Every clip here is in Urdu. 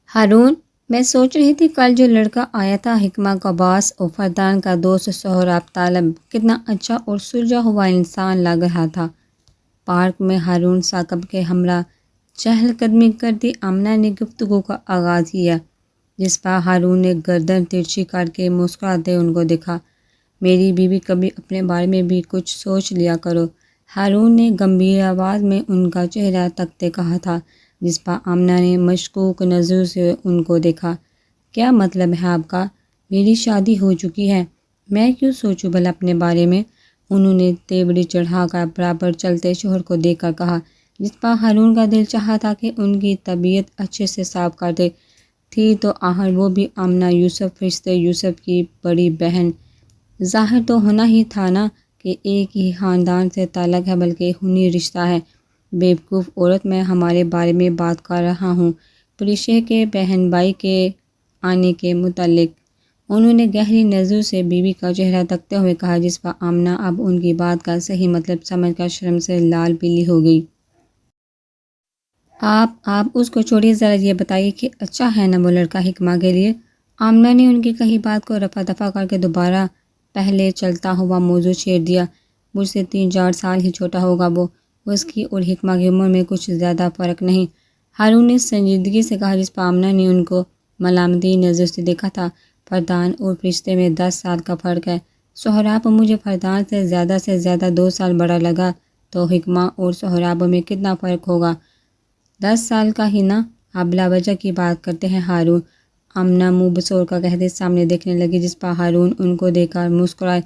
ہارون، میں سوچ رہی تھی کل جو لڑکا آیا تھا، حکمہ کا باس اور فردان کا دوست سہراب طالب، کتنا اچھا اور سلجھا ہوا انسان لگ رہا تھا۔ پارک میں ہارون ثاقب کے ہمراہ چہل قدمی کرتی آمنہ نے گفتگو کا آغاز کیا، جس پر ہارون نے گردن ترچھی کر کے مسکراتے ان کو دیکھا۔ میری بیوی، کبھی اپنے بارے میں بھی کچھ سوچ لیا کرو، ہارون نے گمبھیر آواز میں ان کا چہرہ تکتے کہا تھا، جس پر آمنہ نے مشکوک نظر سے ان کو دیکھا۔ کیا مطلب ہے آپ کا؟ میری شادی ہو چکی ہے، میں کیوں سوچوں بھلا اپنے بارے میں؟ انہوں نے تیوری چڑھا کر برابر چلتے شوہر کو دیکھ کر کہا، جس پر ہارون کا دل چاہا تھا کہ ان کی طبیعت اچھے سے صاف کر دے۔ تھی تو آخر وہ بھی آمنہ یوسف، فرشتے یوسف کی بڑی بہن۔ ظاہر تو ہونا ہی تھا نا کہ ایک ہی خاندان سے تعلق ہے، بلکہ خونی رشتہ ہے۔ بیوقوف عورت، میں ہمارے بارے میں بات کر رہا ہوں، پریشے کے بہن بھائی کے آنے کے متعلق۔ انہوں نے گہری نظر سے بیوی کا چہرہ تکتے ہوئے کہا، جس پر آمنہ اب ان کی بات کا صحیح مطلب سمجھ کر شرم سے لال پیلی ہو گئی۔ آپ اس کو چھوڑیے، ذرا یہ بتائیے کہ اچھا ہے نا وہ لڑکا حکمہ کے لیے؟ آمنہ نے ان کی کہی بات کو رفع دفع کر کے دوبارہ پہلے چلتا ہوا موضوع چھیڑ دیا۔ مجھ سے 3-4 سال ہی چھوٹا ہوگا وہ، اس کی اور حکمہ کی عمر میں کچھ زیادہ فرق نہیں، ہارون نے سنجیدگی سے کہا، جس پر آمنہ نے ان کو ملامتی نظر سے دیکھا تھا۔ فردان اور فرشتے میں 10 سال کا فرق ہے۔ سہراب، مجھے فردان سے زیادہ 2 سال بڑا لگا، تو حکمہ اور سہراب میں کتنا فرق ہوگا؟ 10 سال کا ہی نا، آپ بلا وجہ کی بات کرتے ہیں ہارون، آمنہ منہ بسور کا کہتے سامنے دیکھنے لگی، جس پر ہارون ان کو دیکھ کر مسکرائے۔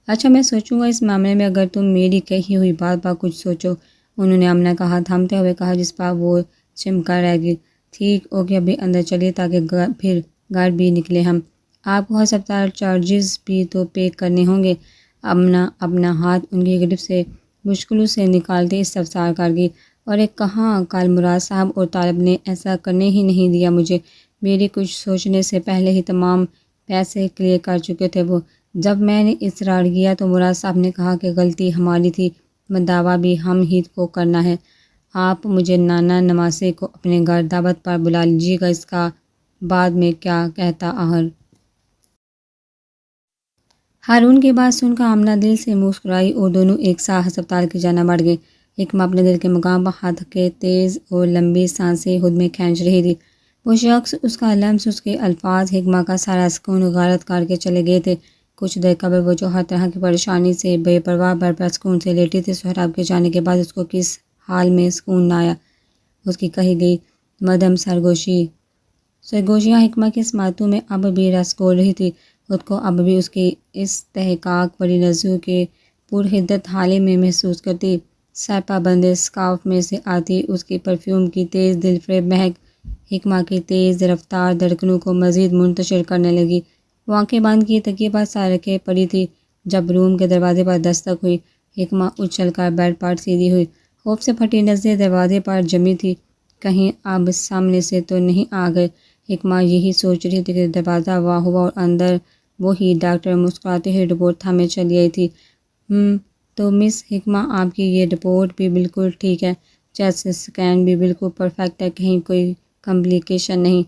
اچھا، میں سوچوں گا اس معاملے میں، اگر تم میری کہی ہوئی بات پر کچھ سوچو، انہوں نے آمنہ کا ہاتھ تھامتے ہوئے کہا، جس پر وہ چم کر رہ گئی۔ ٹھیک، اوکے، ابھی اندر چلیے تاکہ پھر گھر بھی نکلے ہم۔ آپ کو ہسپتال چارجز بھی تو پے کرنے ہوں گے۔ آمنہ اپنا ہاتھ ان کی گرفت سے مشکل سے نکالتے استفسار کر گئی، اور ایک کہاں، کل مراد صاحب اور طالب نے ایسا کرنے ہی نہیں دیا مجھے، میری کچھ سوچنے سے پہلے ہی تمام پیسے کلیئر کر چکے تھے وہ۔ جب میں نے اصرار کیا تو مراد صاحب نے کہا کہ غلطی ہماری تھی، دعویٰ بھی ہم ہی کو کرنا ہے۔ آپ مجھے نانا نواسے کو اپنے گھر دعوت پر بلا لیجیے گا، اس کا بعد میں کیا کہتا آخر؟ ہارون کی بات سن کر آمنہ دل سے مسکرائی اور دونوں ایک ساتھ ہسپتال کی جانب بڑھ گئے۔ حکمہ اپنے دل کے مقام پر ہاتھ کے تیز اور لمبی سانسیں خود میں کھینچ رہی تھی۔ وہ شخص، اس کا لمس، اس کے الفاظ حکمہ کا سارا سکون غارت کر کے چلے گئے تھے۔ کچھ دیر قبل وہ جو ہر طرح کی پریشانی سے بے پرواہ پرسکون سے لیٹی تھی، سہراب کے جانے کے بعد اس کو کس حال میں سکون نہ آیا۔ اس کی کہی گئی مدھم سرگوشیاں حکمہ کے سماعتوں میں اب بھی رس گھول رہی تھی، خود کو اب بھی اس کی استحقاق بڑی نظروں کے پرحدت حالے میں محسوس کرتی۔ سر پر بندے اسکارف میں سے آتی اس کی پرفیوم کی تیز دل فریب مہک حکمہ کی تیز رفتار دھڑکنوں کو مزید منتشر کرنے لگی۔ وہ آنکھیں بند کیے تکیے پر سر رکھے پڑی تھی جب روم کے دروازے پر دستک ہوئی۔ حکمہ اچھل کر بیڈ پر سیدھی ہوئی، خوف سے پھٹی نظریں دروازے پر جمی تھی، کہیں اب سامنے سے تو نہیں آ گئے۔ حکمہ یہی سوچ رہی تھی کہ دروازہ وا ہوا اور اندر وہی ڈاکٹر مسکراتے ہوئے رپورٹ تھامے چلی آئی تھی۔ تو مس حکمہ، آپ کی یہ رپورٹ بھی بالکل ٹھیک ہے، چیسٹ اسکین بھی بالکل پرفیکٹ ہے، کہیں کوئی کمپلیکیشن نہیں،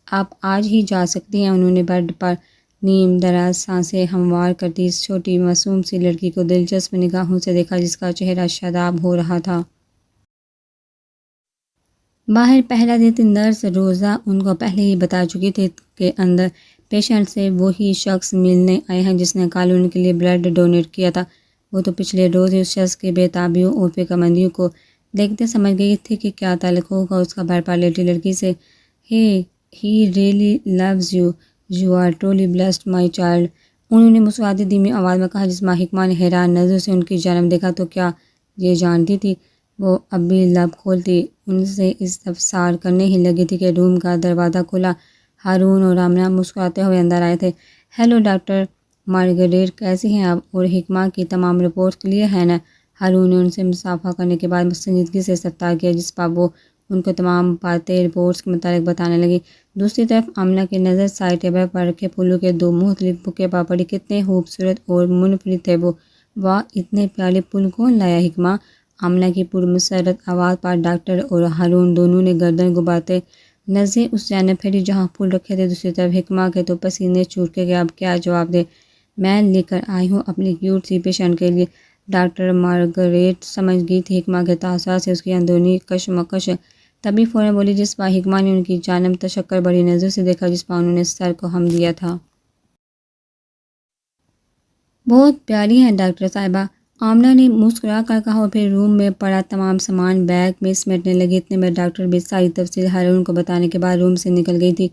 آپ آج ہی جا سکتی ہیں۔ انہوں نے بیڈ پر نیم دراز سانسیں ہموار کرتی اس چھوٹی معصوم سی لڑکی کو دلچسپ نگاہوں سے دیکھا، جس کا چہرہ شاداب ہو رہا تھا۔ باہر پہلا دیتی نرس روزہ ان کو پہلے ہی بتا چکی تھی کہ اندر پیشنٹ سے وہی شخص ملنے آئے ہیں جس نے کل ان کے لیے بلڈ ڈونیٹ کیا تھا۔ وہ تو پچھلے روز ہی اس شخص کی بے تابیوں اور فکر مندیوں کو دیکھتے سمجھ گئی تھی کہ کیا تعلق ہوگا اس کا بیڈ پر لیٹی لڑکی سے۔ He really loves you, you are truly blessed my child, انہوں نے مسکراتی دھیمی آواز میں کہا، جس میں حکمہ نے حیران نظر سے ان کی جانب دیکھا۔ تو کیا یہ جانتی تھی؟ وہ اب بھی لب کھولتی ان سے استفسار کرنے ہی لگی تھی کہ روم کا دروازہ کھلا۔ ہارون اور آمنہ مسکراتے ہوئے اندر آئے تھے۔ ہیلو ڈاکٹر مارگریٹ، کیسی ہیں آپ؟ اور حکمہ کی تمام رپورٹ کلیئر ہے نا؟ ہارون نے ان سے مصافحہ کرنے کے بعد سنجیدگی سے استفسار کیا، جس پر وہ ان کو تمام باتیں رپورٹس کے متعلق بتانے لگی۔ دوسری طرف آمنہ کی نظر سائڈ ٹیبل پر رکھے پھولوں کے 2 مختلف بکے پر پڑی۔ کتنے خوبصورت اور منفرد تھے وہ، واہ، اتنے پیارے پھول کون لایا حکمہ؟ آمنہ کی پرمسرت آواز پر ڈاکٹر اور ہارون دونوں نے گردن گھماتے نظریں اس جانب پھیری جہاں پھول رکھے تھے۔ دوسری طرف حکمہ کے تو پسینے چھوٹ کے گیا، اب کیا جواب دے۔ میں لے کر آئی ہوں اپنی کیوٹ سی پیشنٹ کے لیے۔ ڈاکٹر مارگریٹ سمجھ گئی تھی حکمہ کے تاثرات سے اس کی اندرونی کشمکش، تبھی فوراً بولی، جس پر حکمہ نے ان کی جانب تشکر بڑی نظر سے دیکھا جس پر انہوں نے سر کو ہم دیا تھا۔ بہت پیاری ہیں ڈاکٹر صاحبہ، آمنہ نے مسکرا کر کہا اور پھر روم میں پڑا تمام سامان بیگ میں سمیٹنے لگی۔ اتنے میں ڈاکٹر بھی ساری تفصیل ہارون کو بتانے کے بعد روم سے نکل گئی تھی۔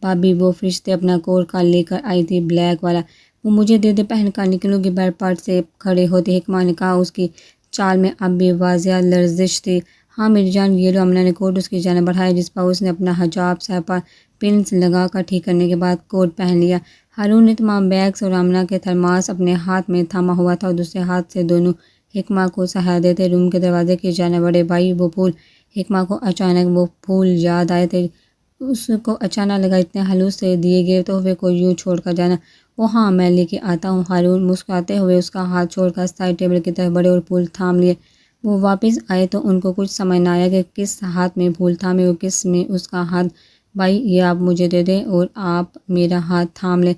بھابی وہ فرشتے اپنا کوٹ کا لے کر آئی تھی، بلیک والا، وہ مجھے دے دے، پہن کر نکلوں گی۔ بیڈ پر سے کھڑے ہوتے حکمہ نے کہا، اس کی چال میں اب بھی واضح لرزش تھی۔ ہاں میری جان، یہ لو۔ آمنہ نے کوٹ اس کی جانب بڑھایا جس پر اس نے اپنا حجاب سر پر پنس لگا کر ٹھیک کرنے کے بعد کوٹ پہن لیا۔ ہارون نے تمام بیگز اور آمنہ کے تھرماس اپنے ہاتھ میں تھاما ہوا تھا اور دوسرے ہاتھ سے دونوں حکمہ کو سہارا دیتے روم کے دروازے کی جانب بڑھے۔ بھائی وہ پھول، حکمہ کو اچانک وہ پھول یاد آئے تھے۔ اس کو اچانک لگا اتنے حلوس سے دیے گئے تحفے کو یوں چھوڑ کر جانا۔ او ہاں میں لے کے آتا ہوں۔ ہارون مسکراتے ہوئے اس کا ہاتھ چھوڑ کر سائڈ ٹیبل کی طرف بڑھے اور پھول تھام لیے۔ وہ واپس آئے تو ان کو کچھ سمجھ نہ آیا کہ کس ہاتھ میں پھول تھامے اور کس میں اس کا ہاتھ۔ بھائی یہ آپ مجھے دے دیں اور آپ میرا ہاتھ تھام لیں،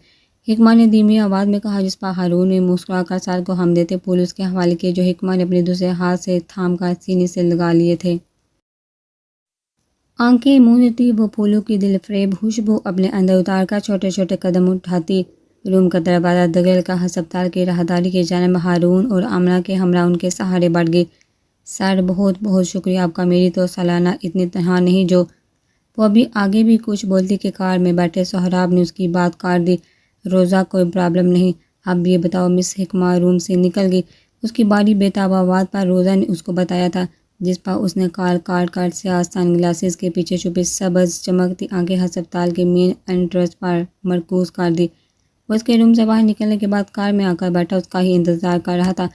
حکمہ نے دھیمی آواز میں کہا جس پر ہارون نے مسکرا کر سر کو ہم دیتے پھول اس کے حوالے کیے جو حکمہ نے اپنے دوسرے ہاتھ سے تھام کر سینے سے لگا لیے تھے۔ آنکھیں موندتی وہ پھولوں کی دل فریب خوشبو اپنے اندر اتار کر چھوٹے چھوٹے قدم اٹھاتی روم کا دروازہ دگل کا ہسپتال کی راہداری کی جانب ہارون اور آمنہ کے ہمراہ ان کے سہارے بڑھ گئی۔ سر بہت بہت شکریہ آپ کا، میری تو سالانہ اتنی تنہا نہیں جو۔ وہ ابھی آگے بھی کچھ بولتی کہ کار میں بیٹھے سہراب نے اس کی بات کاٹ دی۔ روزہ کوئی پرابلم نہیں، اب یہ بتاؤ۔ مس حکمہ روم سے نکل گئی۔ اس کی باری بیتاب آواز پر روزہ نے اس کو بتایا تھا جس پر اس نے کال کاٹ کر سیاہ سن گلاسز کے پیچھے چھپی سبز چمکتی آنکھیں ہسپتال کے مین انٹرنس پر مرکوز کر دی۔ وہ اس کے روم سے باہر نکلنے کے بعد کار میں آ کر بیٹھا اس کا ہی انتظار کر رہا تھا۔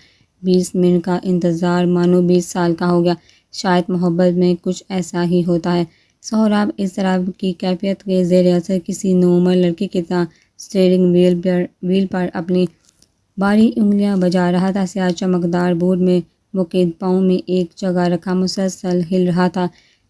20 منٹ کا انتظار مانو 20 سال کا ہو گیا۔ شاید محبت میں کچھ ایسا ہی ہوتا ہے۔ سہراب اضطراب کی کیفیت کے زیر اثر کسی نوعمر لڑکی کی طرح اسٹیئرنگ وہیل پر اپنی باری انگلیاں بجا رہا تھا۔ سیاہ چمکدار بورڈ میں مقید پاؤں میں ایک جگہ رکھا مسلسل ہل رہا تھا۔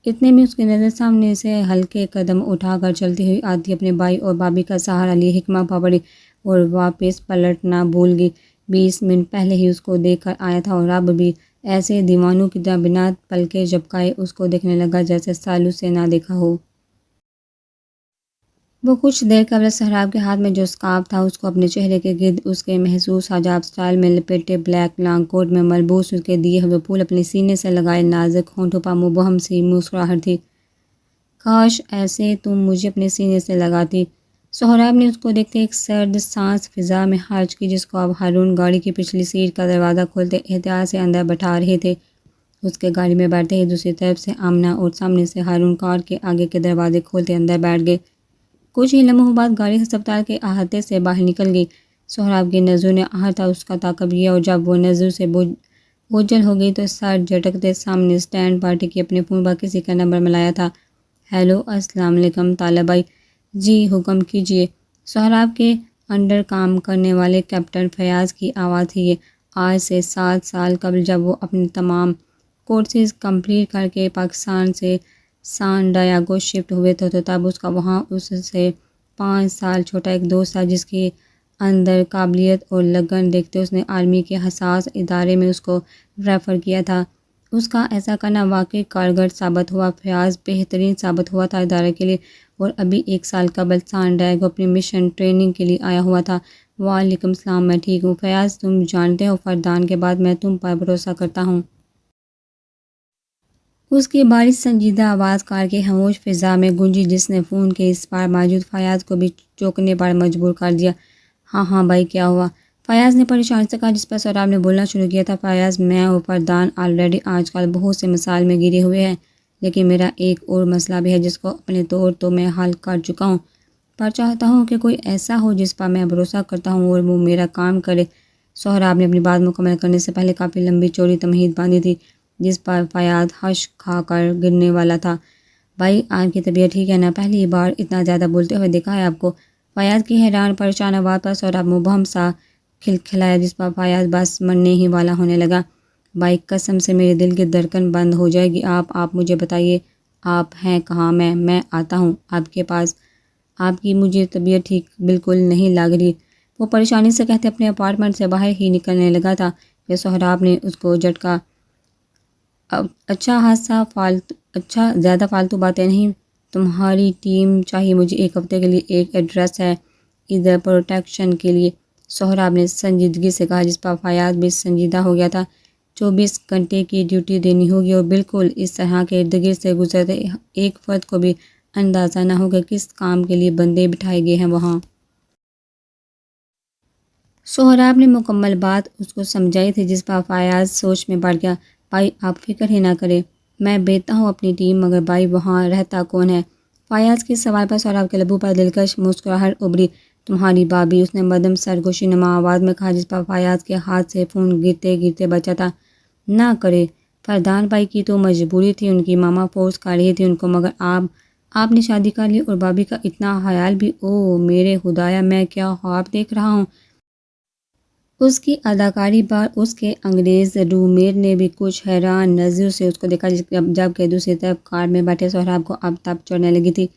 اتنے میں اس کی نظر سامنے سے ہلکے قدم اٹھا کر چلتی ہوئی آتی اپنے بھائی اور بھابھی کا سہارا لیے حکمہ پڑی اور واپس پلٹنا بھول گئی۔ 20 منٹ پہلے ہی اس کو دیکھ کر آیا تھا اور اب بھی ایسے دیوانوں کی طرح بنا پلکیں جھپکائے اس کو دیکھنے لگا جیسے سالوں سے نہ دیکھا ہو۔ وہ کچھ دیر قبل سہراب کے ہاتھ میں جو اسکارف تھا اس کو اپنے چہرے کے گرد اس کے محسوس حجاب سٹائل میں لپیٹے بلیک لانگ کوٹ میں ملبوس اس کے دیے ہوئے پھول اپنے سینے سے لگائے نازک ہونٹوں پر مبہم سی مسکراہٹ تھی۔ کاش ایسے تم مجھے اپنے سینے سے لگاتی۔ سہراب نے اس کو دیکھتے ایک سرد سانس فضا میں خارج کی جس کو اب ہارون گاڑی کی پچھلی سیٹ کا دروازہ کھولتے احتیاط سے اندر بٹھا رہے تھے۔ اس کے گاڑی میں بیٹھتے ہی دوسری طرف سے آمنہ اور سامنے سے ہارون کار کے آگے کے دروازے کھولتے اندر بیٹھ گئے۔ کچھ ہی لمحوں بعد گاڑی ہسپتال کے احاطے سے باہر نکل گئی۔ سہراب کی نظروں نے احاطہ اس کا تعاقب کیا اور جب وہ نظر سے اوجھل ہو گئی تو سر جھٹکتے سامنے اسٹینڈ پر ٹکی اپنے فون پر کسی کا نمبر ملایا تھا۔ ہیلو السلام علیکم طالب بھائی۔ جی حکم کیجیے۔ سہراب کے انڈر کام کرنے والے کیپٹن فیاض کی آواز تھی یہ۔ آج سے 7 سال قبل جب وہ اپنے تمام کورسز کمپلیٹ کر کے پاکستان سے سان ڈیاگو شفٹ ہوئے تھے تو تب اس کا وہاں اس سے 5 سال چھوٹا ایک دوست تھا جس کی اندر قابلیت اور لگن دیکھتے اس نے آرمی کے حساس ادارے میں اس کو ریفر کیا تھا۔ اس کا ایسا کرنا واقعی کارگر ثابت ہوا۔ فیاض بہترین ثابت ہوا تھا ادارے کے لیے اور ابھی 1 سال قبل سان ڈیاگو اپنی مشن ٹریننگ کے لیے آیا ہوا تھا۔ وعلیکم السلام، میں ٹھیک ہوں فیاض، تم جانتے ہو فردان کے بعد میں تم پر بھروسہ کرتا ہوں۔ اس کی بارش سنجیدہ آواز کار کی خاموش فضا میں گونجی جس نے فون کے اس پار موجود فیاض کو بھی چونکنے پر مجبور کر دیا۔ ہاں ہاں بھائی کیا ہوا؟ فیاض نے پریشانی سے کہا جس پر سہراب نے بولنا شروع کیا تھا۔ فیاض میں اور فردان آلریڈی آج کل بہت سے مسائل میں گرے ہوئے ہیں لیکن میرا ایک اور مسئلہ بھی ہے جس کو اپنے طور تو میں حل کر چکا ہوں، پر چاہتا ہوں کہ کوئی ایسا ہو جس پر میں بھروسہ کرتا ہوں اور وہ میرا کام کرے۔ سہراب نے اپنی بات مکمل کرنے سے پہلے کافی لمبی چوڑی تمہید باندھی تھی جس پر فیاض ہش کھا کر گرنے والا تھا۔ بھائی آپ کی طبیعت ٹھیک ہے نا؟ پہلی بار اتنا زیادہ بولتے ہوئے دیکھا ہے آپ کو۔ فیاض کی حیران پریشان آواز پر سہراب مبہم سا کھلکھلایا جس پر فیاض بس مرنے ہی والا ہونے لگا۔ بھائی قسم سے میرے دل کی دھڑکن بند ہو جائے گی، آپ مجھے بتائیے آپ ہیں کہاں؟ میں آتا ہوں آپ کے پاس۔ آپ کی مجھے طبیعت ٹھیک بالکل نہیں لگ رہی۔ وہ پریشانی سے کہتے اپنے اپارٹمنٹ سے باہر ہی نکلنے لگا تھا کہ سہراب نے اس کو جھٹکا۔ اچھا زیادہ فالتو باتیں نہیں، تمہاری ٹیم چاہیے مجھے ایک ہفتے کے لیے، ایک ایڈریس ہے ادھر پروٹیکشن کے لیے، سہراب نے سنجیدگی سے کہا، جس پر فیاض بھی سنجیدہ ہو گیا تھا۔ 24 گھنٹے کی ڈیوٹی دینی ہوگی اور بالکل اس طرح کے ارد گرد سے گزرتے ایک فرد کو بھی اندازہ نہ ہو کہ کس کام کے لیے بندے بٹھائے گئے ہیں وہاں۔ سہراب نے مکمل بات اس کو سمجھائی تھی، جس پر فیاض سوچ میں پڑ گیا۔ بھائی آپ فکر ہی نہ کریں، میں بھیجتا ہوں اپنی ٹیم، مگر بھائی وہاں رہتا کون ہے؟ فیاض کے سوال پر سہراب کے لبوں پر دلکش مسکراہٹ ابھری۔ تمہاری بھابھی، اس نے مدم سرگوشی نما آواز میں کہا، جس پر فیاض کے ہاتھ سے فون گرتے گرتے بچا تھا۔ نہ کرے، فردان بھائی کی تو مجبوری تھی، ان کی ماما فورس کر رہی تھی ان کو، مگر آپ نے شادی کر لی اور بھابھی کا اتنا خیال بھی۔ او میرے خدایا، میں کیا خواب دیکھ رہا ہوں؟ اس کی اداکاری پر اس کے انگریز روم میٹ نے بھی کچھ حیران نظروں سے اس کو دیکھا، جبکہ دوسری طرف کار میں بیٹھے سہراب کو اب تپ چڑھنے لگی تھی۔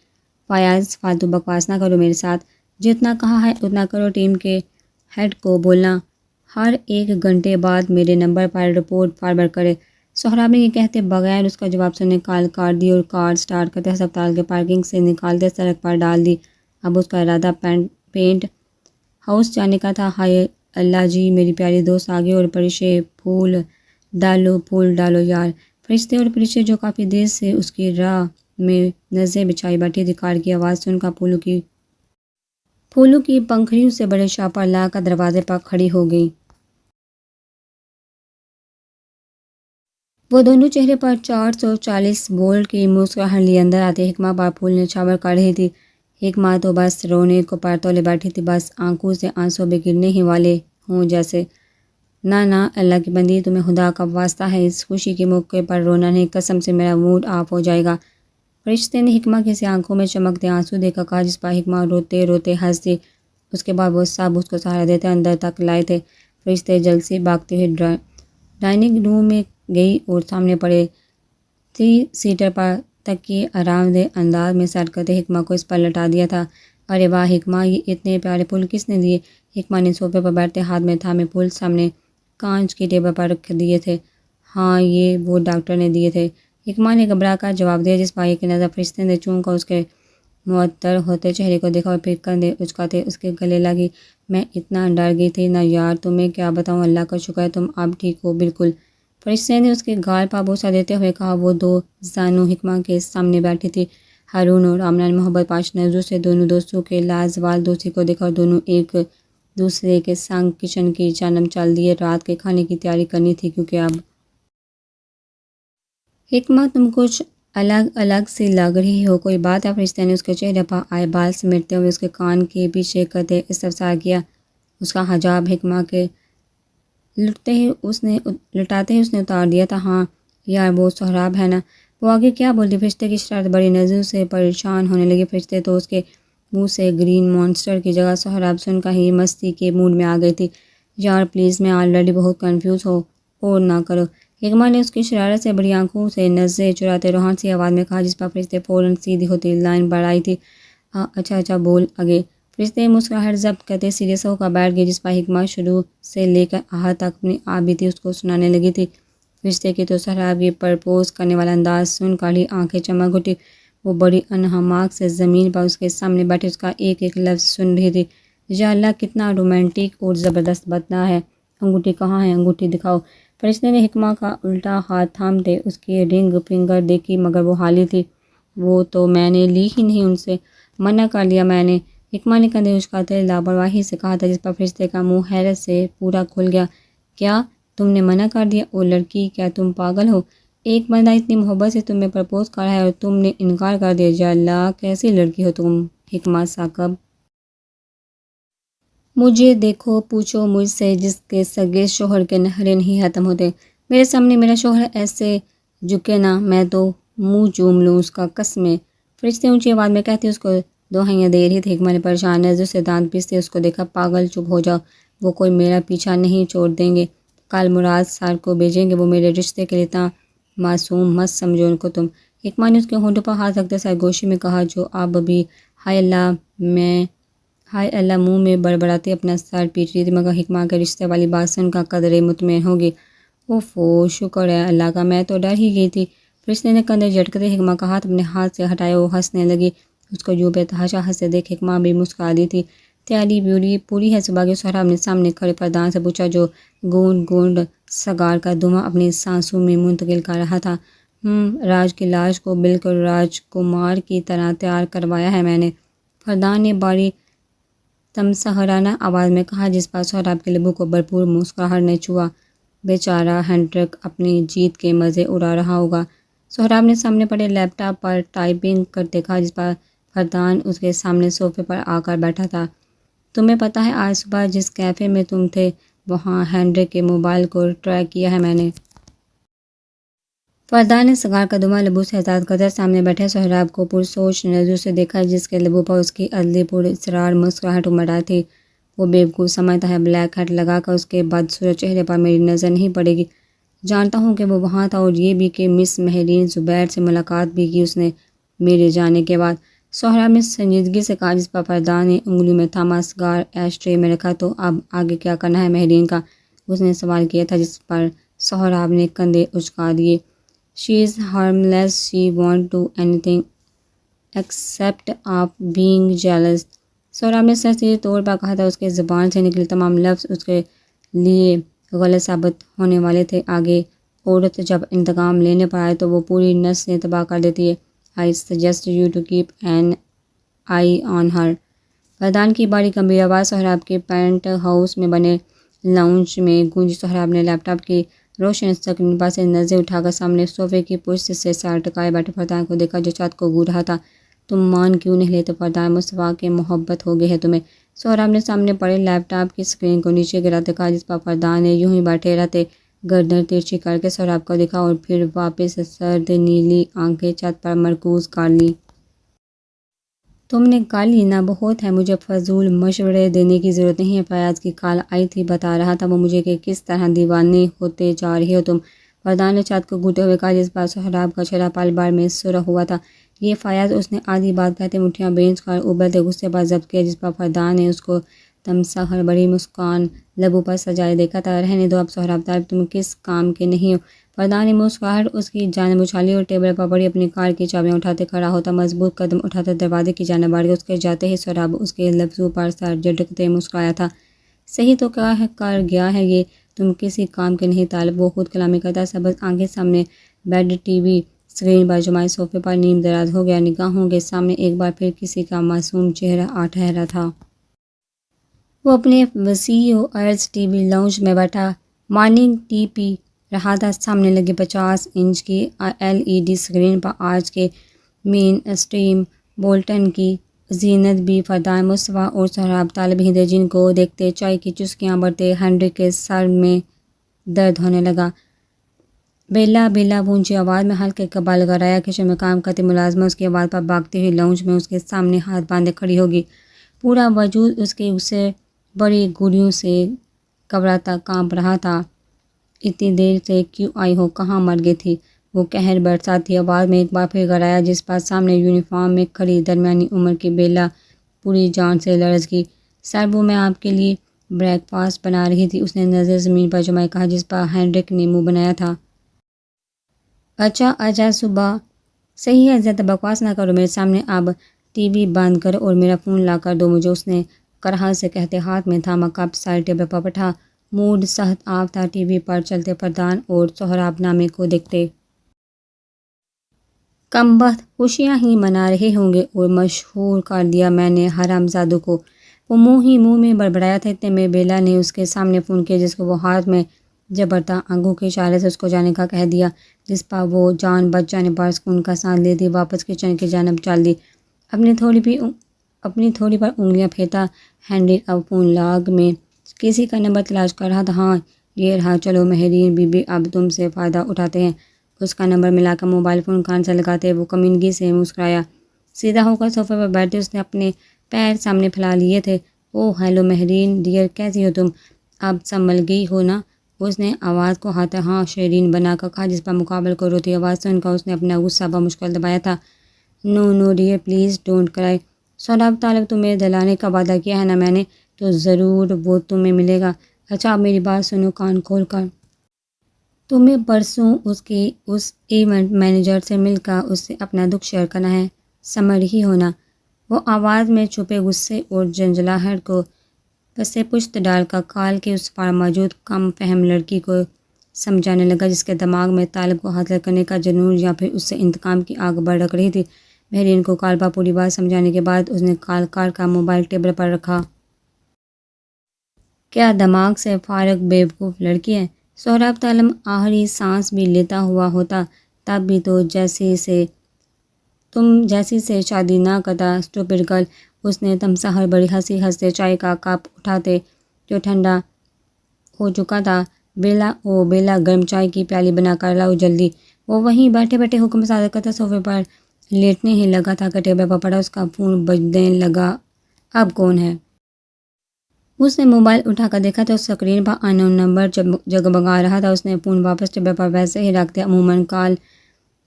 فیاض فالتو بکواس نہ کرو میرے ساتھ، جتنا کہا ہے اتنا کرو، ٹیم کے ہیڈ کو بولنا ہر 1 گھنٹے بعد میرے نمبر پر رپورٹ فارورڈ کرے۔ سہراب نے یہ کہتے بغیر اس کا جواب سننے کال کاٹ دی اور کار سٹارٹ کرتے ہسپتال کے پارکنگ سے نکالتے سڑک پر ڈال دی۔ اب اس کا ارادہ پینٹ ہاؤس جانے کا تھا۔ ہائے اللہ جی، میری پیاری دوست آگے اور پرشے، پھول ڈالو یار۔ فرشتے اور پرشے جو کافی دیر سے اس کی راہ میں نظریں بچھائی بیٹھی تھی، کار کی آواز سن کر پھولوں کی پنکھڑیوں سے بڑے شاپر لا کر دروازے پر کھڑی ہو گئی۔ وہ دونوں چہرے پر 440 وولٹ کی مسکراہٹ لیے اندر آتی حکمہ پر پھول نچھاور کر رہی تھی۔ حکمہ تو بس رونے کو پر تولے بیٹھی تھی، بس آنکھوں سے آنسو بھی گرنے ہی والے ہوں جیسے۔ نہ اللہ کی بندی، تمہیں خدا کا واسطہ ہے، اس خوشی کے موقع پر رونا نہیں، قسم سے میرا موڈ آف ہو جائے گا۔ فرشتے نے حکمہ کی سی آنکھوں میں چمکتے آنسو دے کر کہا، جس پر حکمہ روتے روتے ہنس دی۔ اس کے بعد وہ سب اس کو سہارا دیتے اندر تک لائے تھے۔ فرشتے جلد سے بھاگتے ہوئے ڈائننگ روم میں گئی اور سامنے پڑے 3 سیٹر پر تکیے آرام دہ انداز میں سیٹ کرتے حکمہ کو اس پر لٹا دیا تھا۔ ارے واہ حکمہ، یہ اتنے پیارے پھول کس نے دیے؟ حکمہ نے صوفے پر بیٹھتے ہاتھ میں تھامے پھول سامنے کانچ کی ٹیبل پر رکھ دیے تھے۔ ہاں، یہ وہ ڈاکٹر نے دیے تھے، حکمہ نے گھبرا کر جواب دیا، جس پر ایک نظر فرشتے نے چون کر اس کے معطر ہوتے چہرے کو دیکھا اور پھر کندھے اچکاتے اس کے گلے لگی۔ میں اتنا ڈر گئی تھی نا یار، تمہیں کیا بتاؤں، اللہ کا شکر ہے تم اب ٹھیک ہو بالکل۔ فرشتے نے اس کے گال پر بوسہ دیتے ہوئے کہا۔ وہ 2 زانو حکمہ کے سامنے بیٹھی تھی۔ ہارون اور آمنہ نے محبت پاش نظروں سے دونوں دوستوں کے لازوال دوستی کو دیکھا اور دونوں ایک دوسرے کے سنگ کچن کی جانب چل دیے۔ رات کے کھانے کی تیاری کرنی تھی کیونکہ اب حکمہ تم کچھ الگ سی لگ رہی ہو، کوئی بات ہے؟ فرشتے نے اس کے چہرے پر آئے بال سمیٹتے ہوئے اس کے کان کے پیچھے کرتے استفسار کیا۔ اس کا حجاب حکمہ کے لٹاتے ہی اس نے اتار دیا تھا۔ ہاں یار، وہ سہراب ہے نا؟ وہ آگے کیا بولتی؟ فرشتے کی شرارت بڑی نظروں سے پریشان ہونے لگی۔ فرشتے تو اس کے منہ سے گرین مانسٹر کی جگہ سہراب سن کر ہی مستی کے موڈ میں آ گئی تھی۔ یار پلیز، میں آلریڈی بہت کنفیوز ہوں، اور نہ کرو۔ حکمہ نے اس کی شرارت سے بڑی آنکھوں سے نظریں چراتے روحان سی آواز میں کہا، جس پر فرشتے فوراً سیدھی ہوتی لائن بڑھائی تھی۔ اچھا بول آگے۔ فرشتے مسکراہٹ ضبط کرتے سیریس ہو کر بیٹھ گئے، جس پر حکمہ شروع سے لے کر آخر تک اپنی آپ بیتی اس کو سنانے لگی تھی۔ فرشتے کی تو سہراب کی پرپوز کرنے والا انداز سن کر ہی آنکھیں چمک اٹھی۔ وہ بڑی انہماک سے زمین پر اس کے سامنے بیٹھے اس کا ایک ایک لفظ سن رہی تھی۔ یا اللہ، کتنا رومانٹک اور زبردست بدلہ ہے۔ انگوٹھی کہاں ہے؟ انگوٹھی دکھاؤ۔ فرشتے نے حکمہ کا الٹا ہاتھ تھامتے اس کی رنگ فنگر دیکھی، مگر وہ خالی تھی۔ وہ تو میں نے لی ہی نہیں، ان سے منع کر دیا میں نے، حکمہ نے کندھے اچکاتے لاپرواہی سے کہا تھا، جس پر فرشتے کا منہ حیرت سے پورا کھل گیا۔ کیا تم نے منع کر دیا؟ او لڑکی، کیا تم پاگل ہو؟ ایک بندہ اتنی محبت سے تمہیں پرپوز کر رہا ہے اور تم نے انکار کر دیا؟ یا اللہ، کیسی لڑکی ہو تم حکمہ ثاقب۔ مجھے دیکھو، پوچھو مجھ سے، جس کے سگے شوہر کے نخرے نہیں ختم ہوتے۔ میرے سامنے میرا شوہر ایسے جھکے نا، میں تو منہ چوم لوں اس کا، قسمیں۔ فرشتے اونچی آواز میں کہتے اس کو دوہائیاں دے رہی تھی۔ حکمہ نے پریشان نظروں سے دانت پیستے اس کو دیکھا۔ پاگل، چپ ہو جاؤ، وہ کوئی میرا پیچھا نہیں چھوڑ دیں گے، کل مراد سر کو بھیجیں گے، وہ میرے رشتے کے لیے اتنا معصوم مت سمجھو ان کو تم۔ حکمہ نے اس کے ہونٹوں پر ہاتھ رکھتے سرگوشی میں کہا، جو آپ ابھی ہائے اللہ منہ میں بڑبڑاتی اپنا سر پیٹ رہی تھی، مگر حکمہ کے رشتے والی بات سن کر قدرے مطمئن ہوگی۔ اوفو، شکر ہے اللہ کا، میں تو ڈر ہی گئی تھی۔ فرشتے نے کندھے جھٹکتے حکمہ کا ہاتھ اپنے ہاتھ سے ہٹایا۔ وہ ہنسنے لگی۔ اس کو جو بے تحاشا ہنستے دیکھ حکمہ بھی مسکرا دی تھی۔ تیاری بیوری پوری ہے صبح کی؟ سہراب نے سامنے کھڑے فردان سے پوچھا، جو گونڈ گونڈ سگار کا دھواں اپنی سانسوں میں منتقل کر رہا تھا۔ راج کی لاش کو بالکل راجکمار کی طرح تیار کروایا ہے میں نے، فردان نے باری تمسخرانہ آواز میں کہا، جس پر سہراب کے لبوں کو بھرپور مسکراہٹ نے چھوا۔ بیچارہ ہینڈرک اپنی جیت کے مزے اڑا رہا ہوگا۔ سہراب نے سامنے پڑے لیپ ٹاپ پر ٹائپنگ کرتے کہا، جس پر فردان اس کے سامنے صوفے پر آ کر بیٹھا تھا۔ تمہیں پتہ ہے آج صبح جس کیفے میں تم تھے وہاں ہینڈرک کے موبائل کو ٹریک کیا ہے میں نے۔ فردان نے سگار کا دھواں لبوں سے آزاد کرتے سامنے بیٹھے سہراب کو پرسوچ نظروں سے دیکھا، جس کے لبوں پر اس کی ازلی پر اصرار مسکراہٹ امڑ آئی تھی۔ وہ بیوقوف سمجھتا ہے بلیک ہیٹ لگا کر اس کے بدصورت چہرے پر میری نظر نہیں پڑے گی۔ جانتا ہوں کہ وہ وہاں تھا، اور یہ بھی کہ مس مہرین زبیر سے ملاقات بھی کی اس نے میرے جانے کے بعد، سہراب نے سنجیدگی سے کہا، جس پر فردان نے انگلیوں میں تھاما سگار ایش ٹرے میں رکھا۔ تو اب آگے کیا کرنا ہے مہرین کا؟ اس نے سوال کیا تھا، جس پر سہراب نے کندھے اچکا دیے۔ She is harmless. She won't do anything except of being jealous. Sohrab نے سرسری طور پر کہا تھا۔ اس کے زبان سے نکلے تمام لفظ اس کے لیے غلط ثابت ہونے والے تھے۔ آگے عورت جب انتقام لینے پر آئے تو وہ پوری نسلیں تباہ کر دیتی ہے۔ I suggest you to keep an eye on her. فردان کی باری گمبھیر آواز سہراب کے پینٹ ہاؤس میں بنے لاؤنج میں گونجی۔ سہراب نے لیپ ٹاپ کی روشن اسکرین پر سے نظریں اٹھا کر سامنے صوفے کی پشت سے سر ٹکائے بیٹھے فردان کو دیکھا، جو چھت کو گھور رہا تھا۔ تم مان کیوں نہیں لیتے فردان؟ مصطفیٰ کے محبت ہو گئی ہے تمہیں؟ سہراب نے سامنے پڑے لیپ ٹاپ کی اسکرین کو نیچے گراتے کہا، جس پر فردان نے یوں ہی بیٹھے رہتے گردن ترچھی کر کے سہراب کو دیکھا، اور پھر واپس سرد نیلی آنکھیں چھت پر مرکوز کر لیں۔ تم نے کر لی نا، بہت ہے، مجھے فضول مشورے دینے کی ضرورت نہیں ہے۔ فیاض کی کال آئی تھی، بتا رہا تھا وہ مجھے کہ کس طرح دیوانے ہوتے جا رہے ہو تم، فردان نے چھت کو گھورتے ہوئے کہا، جس پر سہراب کا چہرہ پل بھر میں سرخ ہوا تھا۔ یہ فیاض، اس نے آدھی بات کہتے مٹھیاں بھینج کر ابلتے غصے پر ضبط کیا، جس پر فردان نے اس کو تمسخر بڑی مسکان لبوں پر سجائے دیکھا تھا۔ رہنے دو اب سہراب طالب، تم کس کام کے نہیں ہو؟ فردان نے مسکراہٹ اس کی جانب اچھالی اور ٹیبل پر پڑی اپنی کار کی چابیاں اٹھاتے کھڑا ہوتا مضبوط قدم اٹھاتے دروازے کی جانب بڑھ گیا۔ اس کے جاتے ہی سہراب اس کے لفظوں پر سر جھٹکتے مسکرایا تھا۔ صحیح تو کیا کر گیا ہے یہ، تم کسی کام کے نہیں طالب، وہ خود کلامی کرتا سبز آنکھیں سامنے بیڈ ٹی وی اسکرین پر جمائے صوفے پر نیم دراز ہو گیا، نگاہوں کے سامنے ایک بار پھر کسی کا معصوم چہرہ آ ٹھہرا تھا۔ وہ اپنے وسیع و عرض ٹی وی لاؤنج میں بیٹھا مارننگ ٹی پی رہا تھا۔ سامنے لگی 50 انچ کی LED اسکرین پر آج کے مین اسٹریم بولٹن کی زینت بھی فردان، مصطفیٰ اور سہراب طالب ہی تھے، جن کو دیکھتے چائے کی چسکیاں بڑھتے ہینڈرک کے سر میں درد ہونے لگا۔ بیلا بیلا وہ اونچی آواز میں ہلکے قبال لگایا۔ کچن میں کام کرتی ملازمہ اس کی آواز پر بھاگتی ہوئی لاؤنج میں اس کے سامنے ہاتھ باندھے کھڑی ہوگی۔ پورا وجود اس کے اسے بڑی گولیوں سے گھبراتا کانپ رہا تھا۔ اتنی دیر سے کیوں آئی ہو؟ کہاں مر گئی تھی؟ وہ قہر برساتی آواز میں ایک بار پھر گرایا، جس پر سامنے یونیفارم میں کھڑی درمیانی عمر کی بیلا پوری جان سے لرز گئی۔ سر، وہ میں آپ کے لیے بریک فاسٹ بنا رہی تھی، اس نے نظر زمین پر جمائے کہا، جس پر ہینڈرک نے منہ بنایا تھا۔ اچھا صبح صحیح ہے، زیادہ بکواس نہ کرو میرے سامنے، اب ٹی وی بند کرو اور میرا فون لا کر دو مجھے، اس نے کراہت سے کہتے ہاتھ میں تھاما کپ سائڈ ٹیبل پر بٹھا۔ موڈ سخت آف تھا۔ ٹی وی پر چلتے فردان اور سہراب نامے کو دیکھتے۔ کمبخت، خوشیاں ہی منا رہے ہوں گے، اور مشہور کر دیا میں نے حرام زادوں کو، وہ منہ ہی منہ میں بڑبڑایا تھا۔ اتنے میں بیلا نے اس کے سامنے فون کیا، جس کو وہ ہاتھ میں جبرتا آنکھوں کے اشارے سے اس کو جانے کا کہہ دیا، جس پر وہ جان بچ جانے پر سکون کا سانس لیتی واپس کچن کی جانب چل دی۔ اپنی تھوڑی پر انگلیاں پھیرتا ہینڈرک اب فون لاگ میں کسی کا نمبر تلاش کر رہا تھا۔ ہاں یہ رہا، چلو مہرین بی بی، اب تم سے فائدہ اٹھاتے ہیں۔ اس کا نمبر ملا کر موبائل فون کان سے لگاتے وہ کمینگی سے مسکرایا۔ سیدھا ہو کر صوفے پر بیٹھے اس نے اپنے پیر سامنے پھیلا لیے تھے۔ اوہ ہیلو مہرین ڈیئر، کیسی ہو تم؟ اب سنبھل گئی ہو نا؟ اس نے آواز کو ہاں شیرین بنا کر کہا، جس پر مقابل کو روتی آواز سن کر اس نے اپنا غصہ بمشکل دبایا تھا۔ نو ڈیئر پلیز ڈونٹ کرائی۔ سہراب طالب تمہیں دلانے کا وعدہ کیا ہے نا میں نے، تو ضرور وہ تمہیں ملے گا۔ اچھا اب میری بات سنو کان کھول کر۔ تمہیں پرسوں اس ایونٹ مینیجر سے مل کر اس سے اپنا دکھ شیئر کرنا ہے، سمجھ ہی ہونا۔ وہ آواز میں چھپے غصے اور جھنجھلاہٹ کو پس پشت ڈال کر کال کے اس پار موجود کم فہم لڑکی کو سمجھانے لگا، جس کے دماغ میں طالب کو حاصل کرنے کا جنون یا پھر اس سے انتقام کی آگ بھڑک رہی تھی۔ مہرین کو کال پر پوری بات سمجھانے کے بعد اس نے کال کاٹ کا موبائل ٹیبل پر رکھا۔ کیا دماغ سے فارغ بیوقوف لڑکی ہے؟ سہراب طالب آخری سانس بھی لیتا ہوا ہوتا تب بھی تو تم جیسی سے شادی نہ کرتا اسٹوپڈ گرل۔ اس نے تمساہر بڑی ہنستے چائے کا کپ اٹھاتے جو ٹھنڈا ہو چکا تھا۔ بیلا گرم چائے کی پیالی بنا کر لاؤ جلدی۔ وہ وہیں بیٹھے بیٹھے حکم صادر کرتا صوفے پر لیٹنے ہی لگا تھا کہ ٹیبل پر پڑا اس کا فون بجنے لگا۔ اب کون ہے؟ اس نے موبائل اٹھا کر دیکھا تو اسکرین پر ان نون نمبر جگمگا رہا تھا۔ اس نے فون واپس ٹیبل پر ویسے ہی رکھ دیا۔ عموماً کال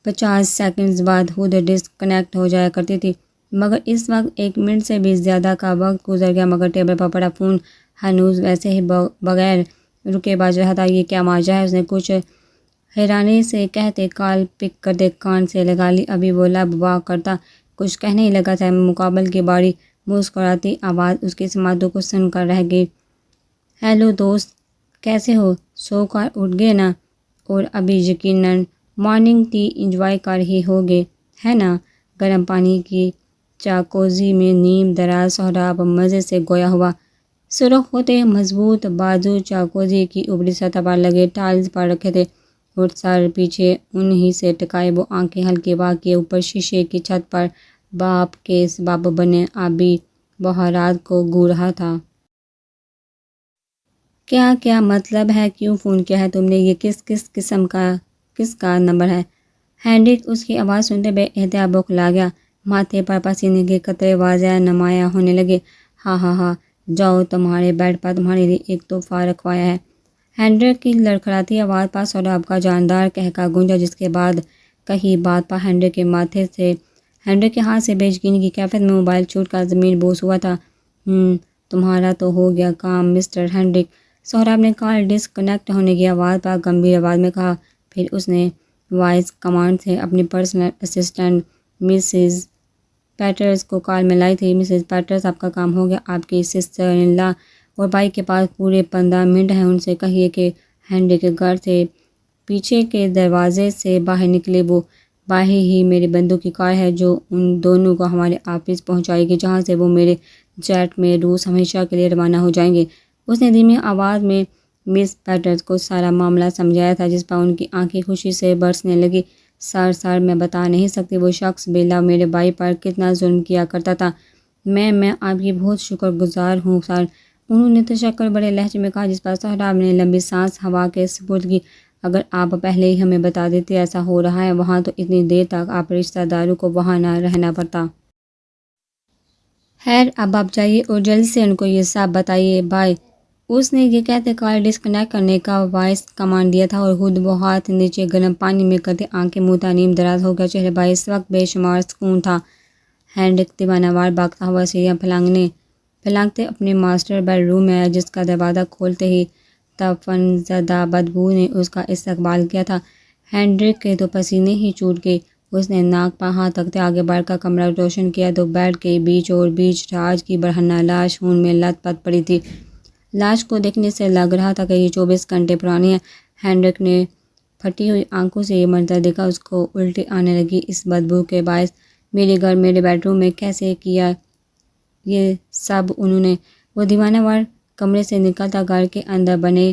50 سیکنڈز بعد خود ڈسکنیکٹ ہو جایا کرتی تھی، مگر اس وقت 1 منٹ سے بھی زیادہ کا وقت گزر گیا مگر ٹیبل پر پڑا فون ہنوز ویسے ہی بغیر رکے بج رہا تھا۔ یہ کیا ماجرا ہے؟ اس نے کچھ حیرانی سے کہتے کال پک کرتے کان سے لگا لی۔ ابھی وہ لب واہ کرتا کچھ کہنے ہی لگا تھا، مقابل کی باری مسکراتی آواز اس کی سماعتوں کو سن کر رہ گئی۔ ہیلو دوست، کیسے ہو؟ سو کر اٹھ گئے نا؟ اور ابھی یقیناً مارننگ ٹی انجوائے کر ہی ہوگے ہے نا؟ گرم پانی کی جاکوزی میں نیم دراز سہراب مزے سے گویا ہوا۔ سرخ ہوتے مضبوط بازو جاکوزی کی اوپری سطح پر لگے ٹائلز پر رکھے تھے اور سر پیچھے انہی سے ٹکائے وہ آنکھیں ہلکے واہ کے اوپر شیشے کی چھت پر باپ کے سبب بنے آبی بہارات کو گو رہا تھا۔ کیا مطلب ہے؟ کیوں فون کیا ہے تم نے؟ یہ کس کا نمبر ہے؟ ہینڈرک اس کی آواز سنتے بے احتیاط بوکھلا گیا۔ ماتھے پر پسینے کے قطرے واضح نمایاں ہونے لگے۔ ہاں جاؤ، تمہارے بیڈ پر تمہارے لیے ایک تحفہ رکھوایا ہے۔ ہینڈرک کی لڑکھڑاتی آواز پر سہراب کا جاندار قہقہ گونجا، جس کے بعد کہی بات پر ہینڈرک کے ہاتھ سے بے یقینی کی کیفیت میں موبائل چھوٹ کر زمین بوس ہوا تھا۔ تمہارا تو ہو گیا کام مسٹر ہینڈرک، سہراب نے کال ڈسکنیکٹ ہونے کی آواز پر گمبھیر آواز میں کہا۔ پھر اس نے وائس کمانڈ سے اپنی پرسنل اسسٹنٹ مسز پیٹرز کو کال میں لائی تھی۔ مسز پیٹرز، آپ کا کام ہو گیا، آپ کی سسٹر ان لا اور بھائی کے پاس پورے 15 منٹ ہیں، ان سے کہیے کہ ہینڈرک کے گھر سے پیچھے کے دروازے سے باہر نکلے۔ وہ باہر ہی میری بندوق کی کار ہے جو ان دونوں کو ہمارے آفس پہنچائے گی، جہاں سے وہ میرے جیٹ میں روس ہمیشہ کے لیے روانہ ہو جائیں گے۔ اس نے دھیمی آواز میں مس پیٹرز کو سارا معاملہ سمجھایا تھا، جس پر ان کی آنکھیں خوشی سے برسنے لگی۔ سر میں بتا نہیں سکتی وہ شخص بیلا میرے بھائی پر کتنا ظلم کیا کرتا تھا۔ میں آپ کی بہت شکر گزار ہوں سر، انہوں نے تشکر بڑے لہجے میں کہا، جس پر سہراب نے لمبی سانس ہوا کے سپرد کی۔ اگر آپ پہلے ہی ہمیں بتا دیتے ایسا ہو رہا ہے وہاں، تو اتنی دیر تک آپ رشتہ داروں کو وہاں نہ رہنا پڑتا۔ خیر اب آپ جائیے اور جلدی سے ان کو یہ سب بتائیے، بائے۔ اس نے یہ کہتے کال ڈسکنیکٹ کرنے کا وائس کمانڈ دیا تھا اور خود وہ ہاتھ نیچے گرم پانی میں کرتے آنکھیں موتا نیم دراز ہو گیا۔ چہرے پر اس وقت بے شمار سکون تھا۔ ہینڈرک دیوانہ وار بھاگتا ہوا سیڑھیاں پھلانگتے اپنے ماسٹر بیڈ روم میں آیا، جس کا دروازہ کھولتے ہی تعفن زدہ بدبو نے اس کا استقبال کیا تھا۔ ہینڈرک کے تو پسینے ہی چھوٹ گئے۔ اس نے ناک پر ہاتھ رکھتے آگے بڑھ کر کمرہ روشن کیا تو بیڈ کے بیچ راج کی برہنہ لاش خون میں لت پت پڑی تھی۔ لاش کو دیکھنے سے لگ رہا تھا کہ یہ 24 گھنٹے پرانی ہے۔ ہینڈرک نے پھٹی ہوئی آنکھوں سے یہ منظر دیکھا، اس کو الٹی آنے لگی اس بدبو کے باعث۔ میرے گھر، میرے بیڈ روم میں کیسے کیا یہ سب انہوں نے؟ وہ دیوانہ وار کمرے سے نکلتا گھر کے اندر بنے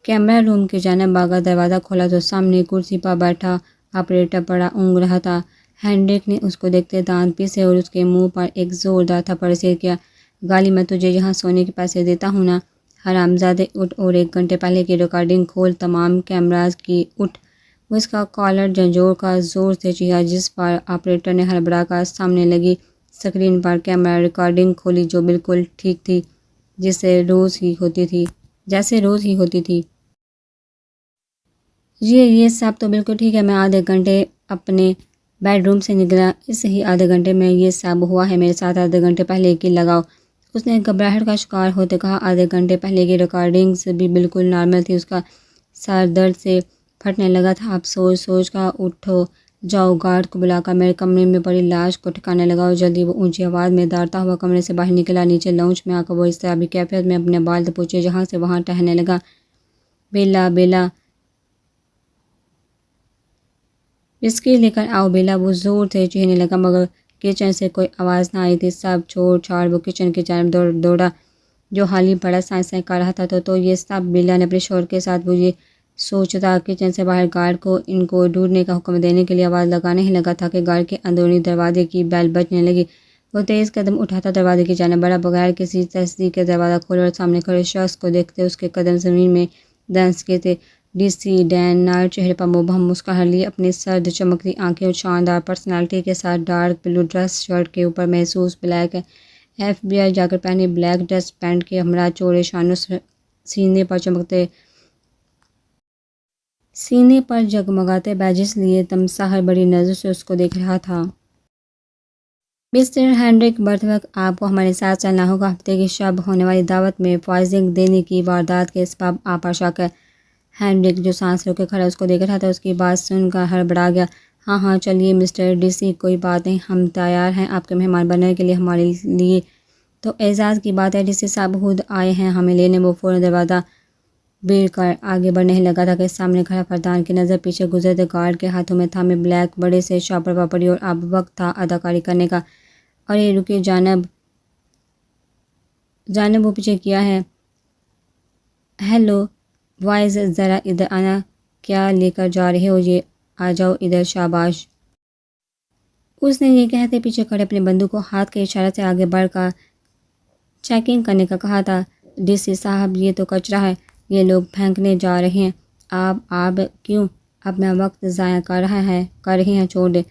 کیمرہ روم کی جانب بھاگا۔ دروازہ کھولا تو سامنے کرسی پر بیٹھا آپریٹر پڑا اونگ رہا تھا۔ ہینڈرک نے اس کو دیکھتے دانت پیسے اور اس کے منہ پر ایک زوردار تھپڑ سیر کیا۔ گالی میں تجھے یہاں سونے کے پیسے دیتا ہوں نا، حرامزادے، اٹھ اور 1 گھنٹے پہلے کی ریکارڈنگ کھول تمام کیمراز کی، اٹھ۔ اس کا کالر جھنجھوڑ کر زور سے چیخا، جس پر آپریٹر نے ہڑبڑا کر سامنے لگی سکرین پر کیمرہ ریکارڈنگ کھولی جو بالکل ٹھیک تھی جیسے روز ہی ہوتی تھی۔ جیسے روز ہی ہوتی تھی۔ یہ سب تو بالکل ٹھیک ہے، میں آدھے گھنٹے اپنے بیڈ روم سے نکلا، اس ہی آدھے گھنٹے میں یہ سب ہوا ہے، میرے ساتھ آدھے گھنٹے پہلے کی لگاؤ۔ اس نے گھبراہٹ کا شکار ہوتے کہا۔ آدھے گھنٹے پہلے کی ریکارڈنگز بھی بالکل نارمل تھی۔ اس کا سر درد سے پھٹنے لگا تھا۔ اب سوچ سوچ کا اٹھو جاؤ، گارڈ کو بلا کر میرے کمرے میں پڑی لاش کو ٹھکانے لگاؤ جلدی۔ وہ اونچی آواز میں دارتا ہوا کمرے سے باہر نکلا۔ نیچے لاؤنج میں آ کر وہ اضطرابی کیفیت میں اپنے بال دبوچے جہاں سے وہاں ٹہلنے لگا۔ بیلا بیلا بسکٹ لے کر آؤ بیلا، وہ زور سے چیخنے لگا، مگر کچن سے کوئی آواز نہ آئی تھی۔ سب چھوڑ چھاڑ وہ کچن کی جانب دوڑا جو حال ہی بڑا سائنس کر رہا تھا۔ تو یہ سب بیلا نے اپنے شوہر کے ساتھ، وہ یہ سوچتا کچن سے باہر گارڈ کو ان کو ڈھونڈنے کا حکم دینے کے لیے آواز لگانے ہی لگا تھا کہ گارڈ کے اندرونی دروازے کی بیل بجنے لگی۔ وہ تیز قدم اٹھاتا دروازے کی جانب بڑھا، بغیر کسی تصدیق کے دروازہ کھولا اور سامنے کھڑے شخص کو دیکھتے اس کے قدم زمین میں دھنس گئے تھے۔ ڈی سی ڈین نائر چہرے پر مبہم مسکراہٹ لیے اپنی سرد چمکتی آنکھیں اور شاندار پرسنالٹی کے ساتھ ڈارک بلو ڈریس شرٹ کے اوپر محسوس بلیک ایف بی آئی جیکٹ پہنی، بلیک ڈریس پینٹ کے ہمراہ چوڑے شانوں سینے پر جگمگاتے بیجز لیے تمساح بڑی نظر سے اس کو دیکھ رہا تھا۔ مسٹر ہینڈرک برتھ آپ کو ہمارے ساتھ چلنا ہوگا۔ ہفتے کی شب ہونے والی دعوت میں پوائزنگ دینے کی واردات کے سبب آپ پر شک ہے۔ ہینڈرک جو سانس روکے کھڑا اس کو دیکھ رہا تھا، اس کی بات سن کر ہڑبڑا گیا۔ ہاں چلیے مسٹر ڈی سی، کوئی بات نہیں، ہم تیار ہیں آپ کے مہمان بننے کے لیے۔ ہمارے لیے تو اعزاز کی بات ہے، ڈی سی صاحب خود آئے ہیں ہمیں لینے۔ وہ فوراً دروازہ بھیڑ کر آگے بڑھنے ہی لگا تھا کہ سامنے کھڑا فردان کی نظر پیچھے گزرتے گارڈ کے ہاتھوں میں تھامے بلیک بڑے سے شاپر پر پڑی اور اب وقت تھا اداکاری کرنے کا۔ ارے رکے جانب وہ پیچھے کیا ہے؟ ہیلو وائز، ذرا ادھر آنا، کیا لے کر جا رہے ہو یہ؟ آ جاؤ ادھر، شاباش۔ اس نے یہ کہتے پیچھے کھڑے اپنے بندوق کو ہاتھ کے اشارے سے آگے بڑھ کر چیکنگ کرنے کا کہا تھا۔ ڈی سی صاحب یہ تو کچرا ہے، یہ لوگ پھینکنے جا رہے ہیں۔ آپ کیوں اپنا وقت ضائع کر رہے ہیں، چھوڑ دیں۔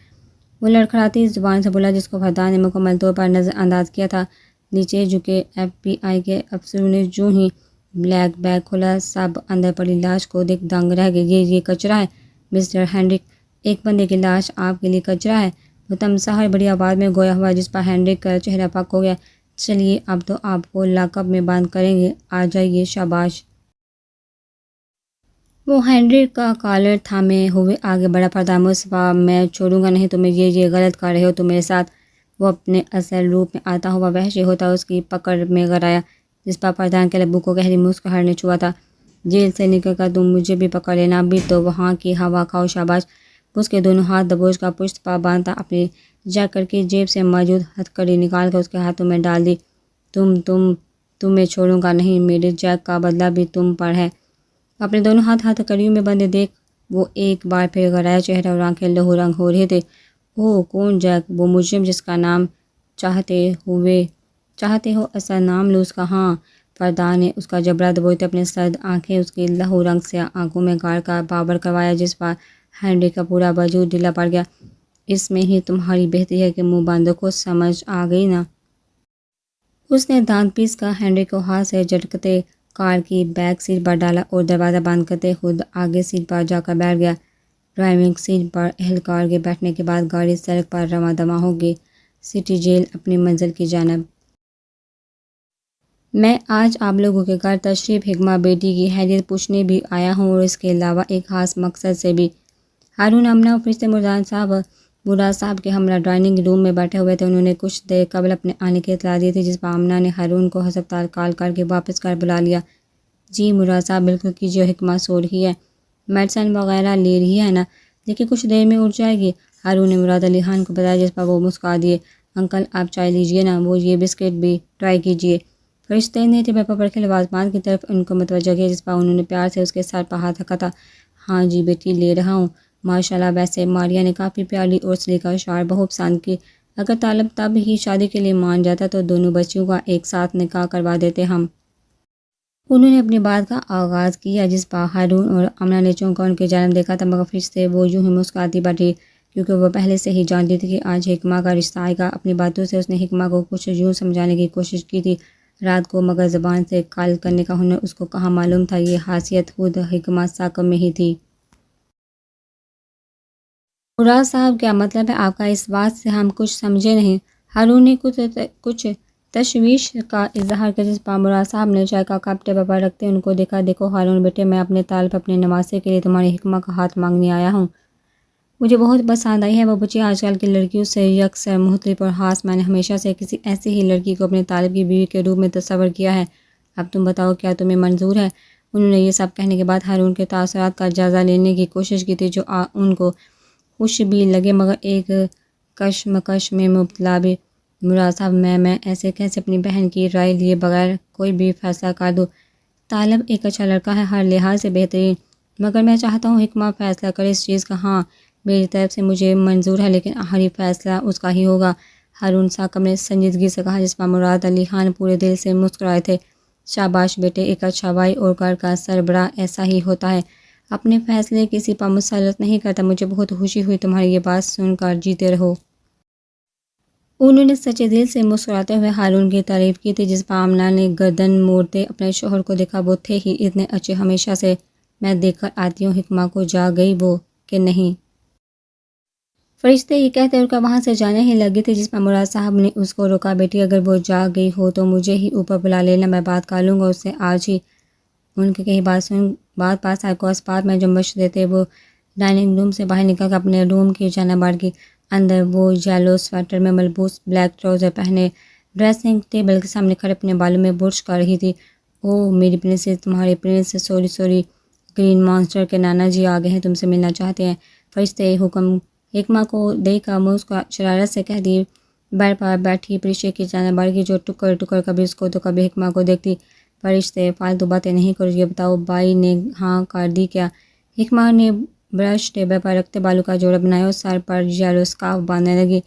وہ لڑکھڑاتی زبان سے بولا جس کو فردان نے مکمل طور پر نظر انداز کیا تھا۔ نیچے جھکے ایف بی آئی کے افسروں نے جو ہی بلیک بیگ کھولا، سب اندر پڑی لاش کو دیکھ دنگ رہ گئے۔ یہ کچرا ہے مسٹر ہینڈرک، ایک بندے کی لاش آپ کے لیے کچرا ہے؟ وہ تمساح بڑی آواز میں گویا ہوا جس پر ہینڈرک کا چہرہ پک ہو گیا۔ چلیے اب تو آپ کو لاک اپ میں بند کریں گے، آ جائیے، شاباش۔ وہ ہینڈرک کا کالر تھامے ہوئے آگے بڑھا۔ فردان مصطفیٰ، میں چھوڑوں گا نہیں تمہیں، یہ غلط کر رہے ہو تم میرے ساتھ۔ وہ اپنے اصل روپ میں آتا ہوا وحشی ہوتا اس کی پکڑ میں غرایا، جس پر فردان کے لبوں کو گہری مسکراہٹ نے چھوا تھا۔ جیل سے نکل کر تم مجھے بھی پکڑ لینا، ابھی تو وہاں کی ہوا کھاؤ، شاباش۔ اس کے دونوں ہاتھ دبوچ کر پشت پر باندھتا اپنی جیکٹ کی جیب سے موجود ہتھکڑی نکال کر اس کے ہاتھوں میں ڈال دی۔ تمہیں چھوڑوں گا نہیں، میرے جیک کا بدلہ بھی تم پر ہے۔ اپنے دونوں ہاتھ ہتھکڑیوں میں بندھے دیکھ وہ ایک بار پھر غرایا چہرہ اور آنکھیں لہو رنگ ہو رہے تھے۔ اوہ کون جیک؟ وہ مجرم جس کا نام چاہتے ہو اصل نام لو اس کا؟ ہاں۔ فردان نے اس کا جبڑا دبوچتے اپنے سرد آنکھیں اس کی لہو رنگ سے آنکھوں میں گاڑ کر بابر کروایا، جس پر ہینڈرک کا پورا وجود ڈھیلا پڑ گیا۔ اس میں ہی تمہاری بہتری ہے کہ منہ بند رکھو، سمجھ آ گئی نا؟ اس نے دانت پیس کر ہینڈرک کو ہاتھ سے جھٹکتے کار کی بیک سیٹ پر ڈالا اور دروازہ بند کرتے خود آگے سیٹ پر جا کر بیٹھ گیا۔ ڈرائیونگ سیٹ پر اہلکار کے بیٹھنے کے بعد گاڑی سڑک پر رواں دواں ہوگی سٹی جیل اپنی منزل کی جانب۔ میں آج آپ لوگوں کے گھر تشریف حکمہ بیٹی کی خیریت پوچھنے بھی آیا ہوں، اور اس کے علاوہ ایک خاص مقصد سے بھی۔ ہارون، امنہ اور فرشتے مرجان صاحب مراد صاحب کے ہمراہ ڈرائنگ روم میں بیٹھے ہوئے تھے۔ انہوں نے کچھ دیر قبل اپنے آنے کی اطلاع دی تھی، جس پر آمنہ نے ہارون کو ہسپتال کال کر کے واپس کر بلا لیا۔ جی مراد صاحب، بالکل کیجیے، حکمہ سو رہی ہے، میڈیسن وغیرہ لے رہی ہے نا، لیکن کچھ دیر میں اٹھ جائے گی، ہارون نے مراد علی خان کو بتایا، جس پر وہ مسکرا دیے۔ انکل آپ چائے لیجیے نا، وہ یہ بسکٹ بھی ٹرائی کیجیے۔ فرشتے نے ٹیبل پر رکھے لوازمات کی طرف ان کو متوجہ کیا، جس پر انہوں نے پیار سے اس کے سر پر ہاتھ رکھا تھا۔ ہاں جی بیٹی، لے رہا ہوں، ماشاءاللہ۔ ویسے ماریا نے کافی پیاری اور سلیقہ شعر بہت پسند کی، اگر طالب تب ہی شادی کے لیے مان جاتا تو دونوں بچیوں کا ایک ساتھ نکاح کروا دیتے ہم۔ انہوں نے اپنی بات کا آغاز کیا، جس پر ہارون اور امنہ نے چونک کر ان کی جانب دیکھا تھا، مگر فرشتے وہ یوں ہی مسکراتی بیٹھی، کیونکہ وہ پہلے سے ہی جانتی تھی کہ آج حکمہ کا رشتہ آئے گا۔ اپنی باتوں سے اس نے حکمہ کو کچھ یوں سمجھانے کی کوشش کی تھی، رات کو مگر زبان سے قال کرنے کا ہنر اس کو کہاں معلوم تھا، یہ خاصیت خود حکمہ ثاقب میں ہی تھی۔ مراد صاحب کیا مطلب ہے آپ کا؟ اس بات سے ہم کچھ سمجھے نہیں۔ ہارون نے کچھ تشویش کا اظہار کیا، جس پر مراد صاحب نے چائے کا کپ ٹیبل پر رکھتے ان کو دیکھا۔ دیکھو ہارون بیٹے، میں اپنے طالب اپنے نواسے کے لیے تمہاری حکمہ کا ہاتھ مانگنے آیا ہوں۔ مجھے بہت پسند آئی ہے وہ بچی آج کل کی لڑکیوں سے یکسر مختلف اور خاص۔ میں نے ہمیشہ سے کسی ایسی ہی لڑکی کو اپنے طالب کی بیوی کے روپ میں تصور کیا ہے۔ اب تم بتاؤ کیا تمہیں منظور ہے؟ انہوں نے یہ سب کہنے کے بعد ہارون کے تاثرات کا جائزہ لینے کی کوشش کی تھی، جو ان کو خوش بھی لگے مگر ایک کشمکش میں مبتلا بھی۔ مراد صاحب میں ایسے کیسے اپنی بہن کی رائے لیے بغیر کوئی بھی فیصلہ کر دوں؟ طالب ایک اچھا لڑکا ہے، ہر لحاظ سے بہترین، مگر میں چاہتا ہوں حکمہ فیصلہ کرے اس چیز کا۔ ہاں میری طرف سے مجھے منظور ہے، لیکن آخری فیصلہ اس کا ہی ہوگا، ہارون ثاقب نے سنجیدگی سے کہا، جس پر مراد علی خان پورے دل سے مسکرائے تھے۔ شاباش بیٹے، ایک اچھا بھائی اور گھر کا سربراہ ایسا ہی ہوتا ہے، اپنے فیصلے کسی پر مسلط نہیں کرتا۔ مجھے بہت خوشی ہوئی تمہاری یہ بات سن کر، جیتے رہو۔ انہوں نے سچے دل سے مسکراتے ہوئے ہارون کی تعریف کی تھی، جس پر آمنہ نے گردن موڑتے اپنے شوہر کو دیکھا۔ وہ تھے ہی اتنے اچھے ہمیشہ سے، میں دیکھ کر آتی ہوں حکمہ کو جا گئی وہ کہ نہیں؟ فرشتے ہی کہتے اور وہاں سے جانے ہی لگی تھی، جس پر مراد صاحب نے اس کو روکا۔ بیٹی اگر وہ جا گئی ہو تو مجھے ہی اوپر بلا لینا، میں بات کر لوں گا اس سے آج ہی۔ ان کی کہی بات پاس آئے کو اسپات میں جنبش دیتے وہ ڈائننگ روم سے باہر نکل کر اپنے روم کی جانب بڑھ گئی۔ اندر وہ یلو سویٹر میں ملبوس، بلیک ٹراؤزر پہنے ڈریسنگ ٹیبل کے سامنے کھڑے اپنے بالوں میں برش کر رہی تھی۔ اوہ میری پرنسس، تمہارے پرنس، سوری گرین مانسٹر کے نانا جی آ گئے ہیں، تم سے ملنا چاہتے ہیں۔ فرشتے حکم حکمہ کو دیکھ کر مسکرا شرارت سے کہہ دی۔ بیڈ پر بیٹھی پریشے کی جانب بڑھ گئی، جو ٹکر کبھی اس کو تو کبھی حکمہ کو دیکھتی۔ فرشتے فالتو باتیں نہیں کرو، یہ بتاؤ بائی نے ہاں کر دی کیا؟ حکمہ نے برش ٹیبل پر رکھتے بالوں کا جوڑا بنایا اور سر پر یلو اسکارف باندھنے لگی۔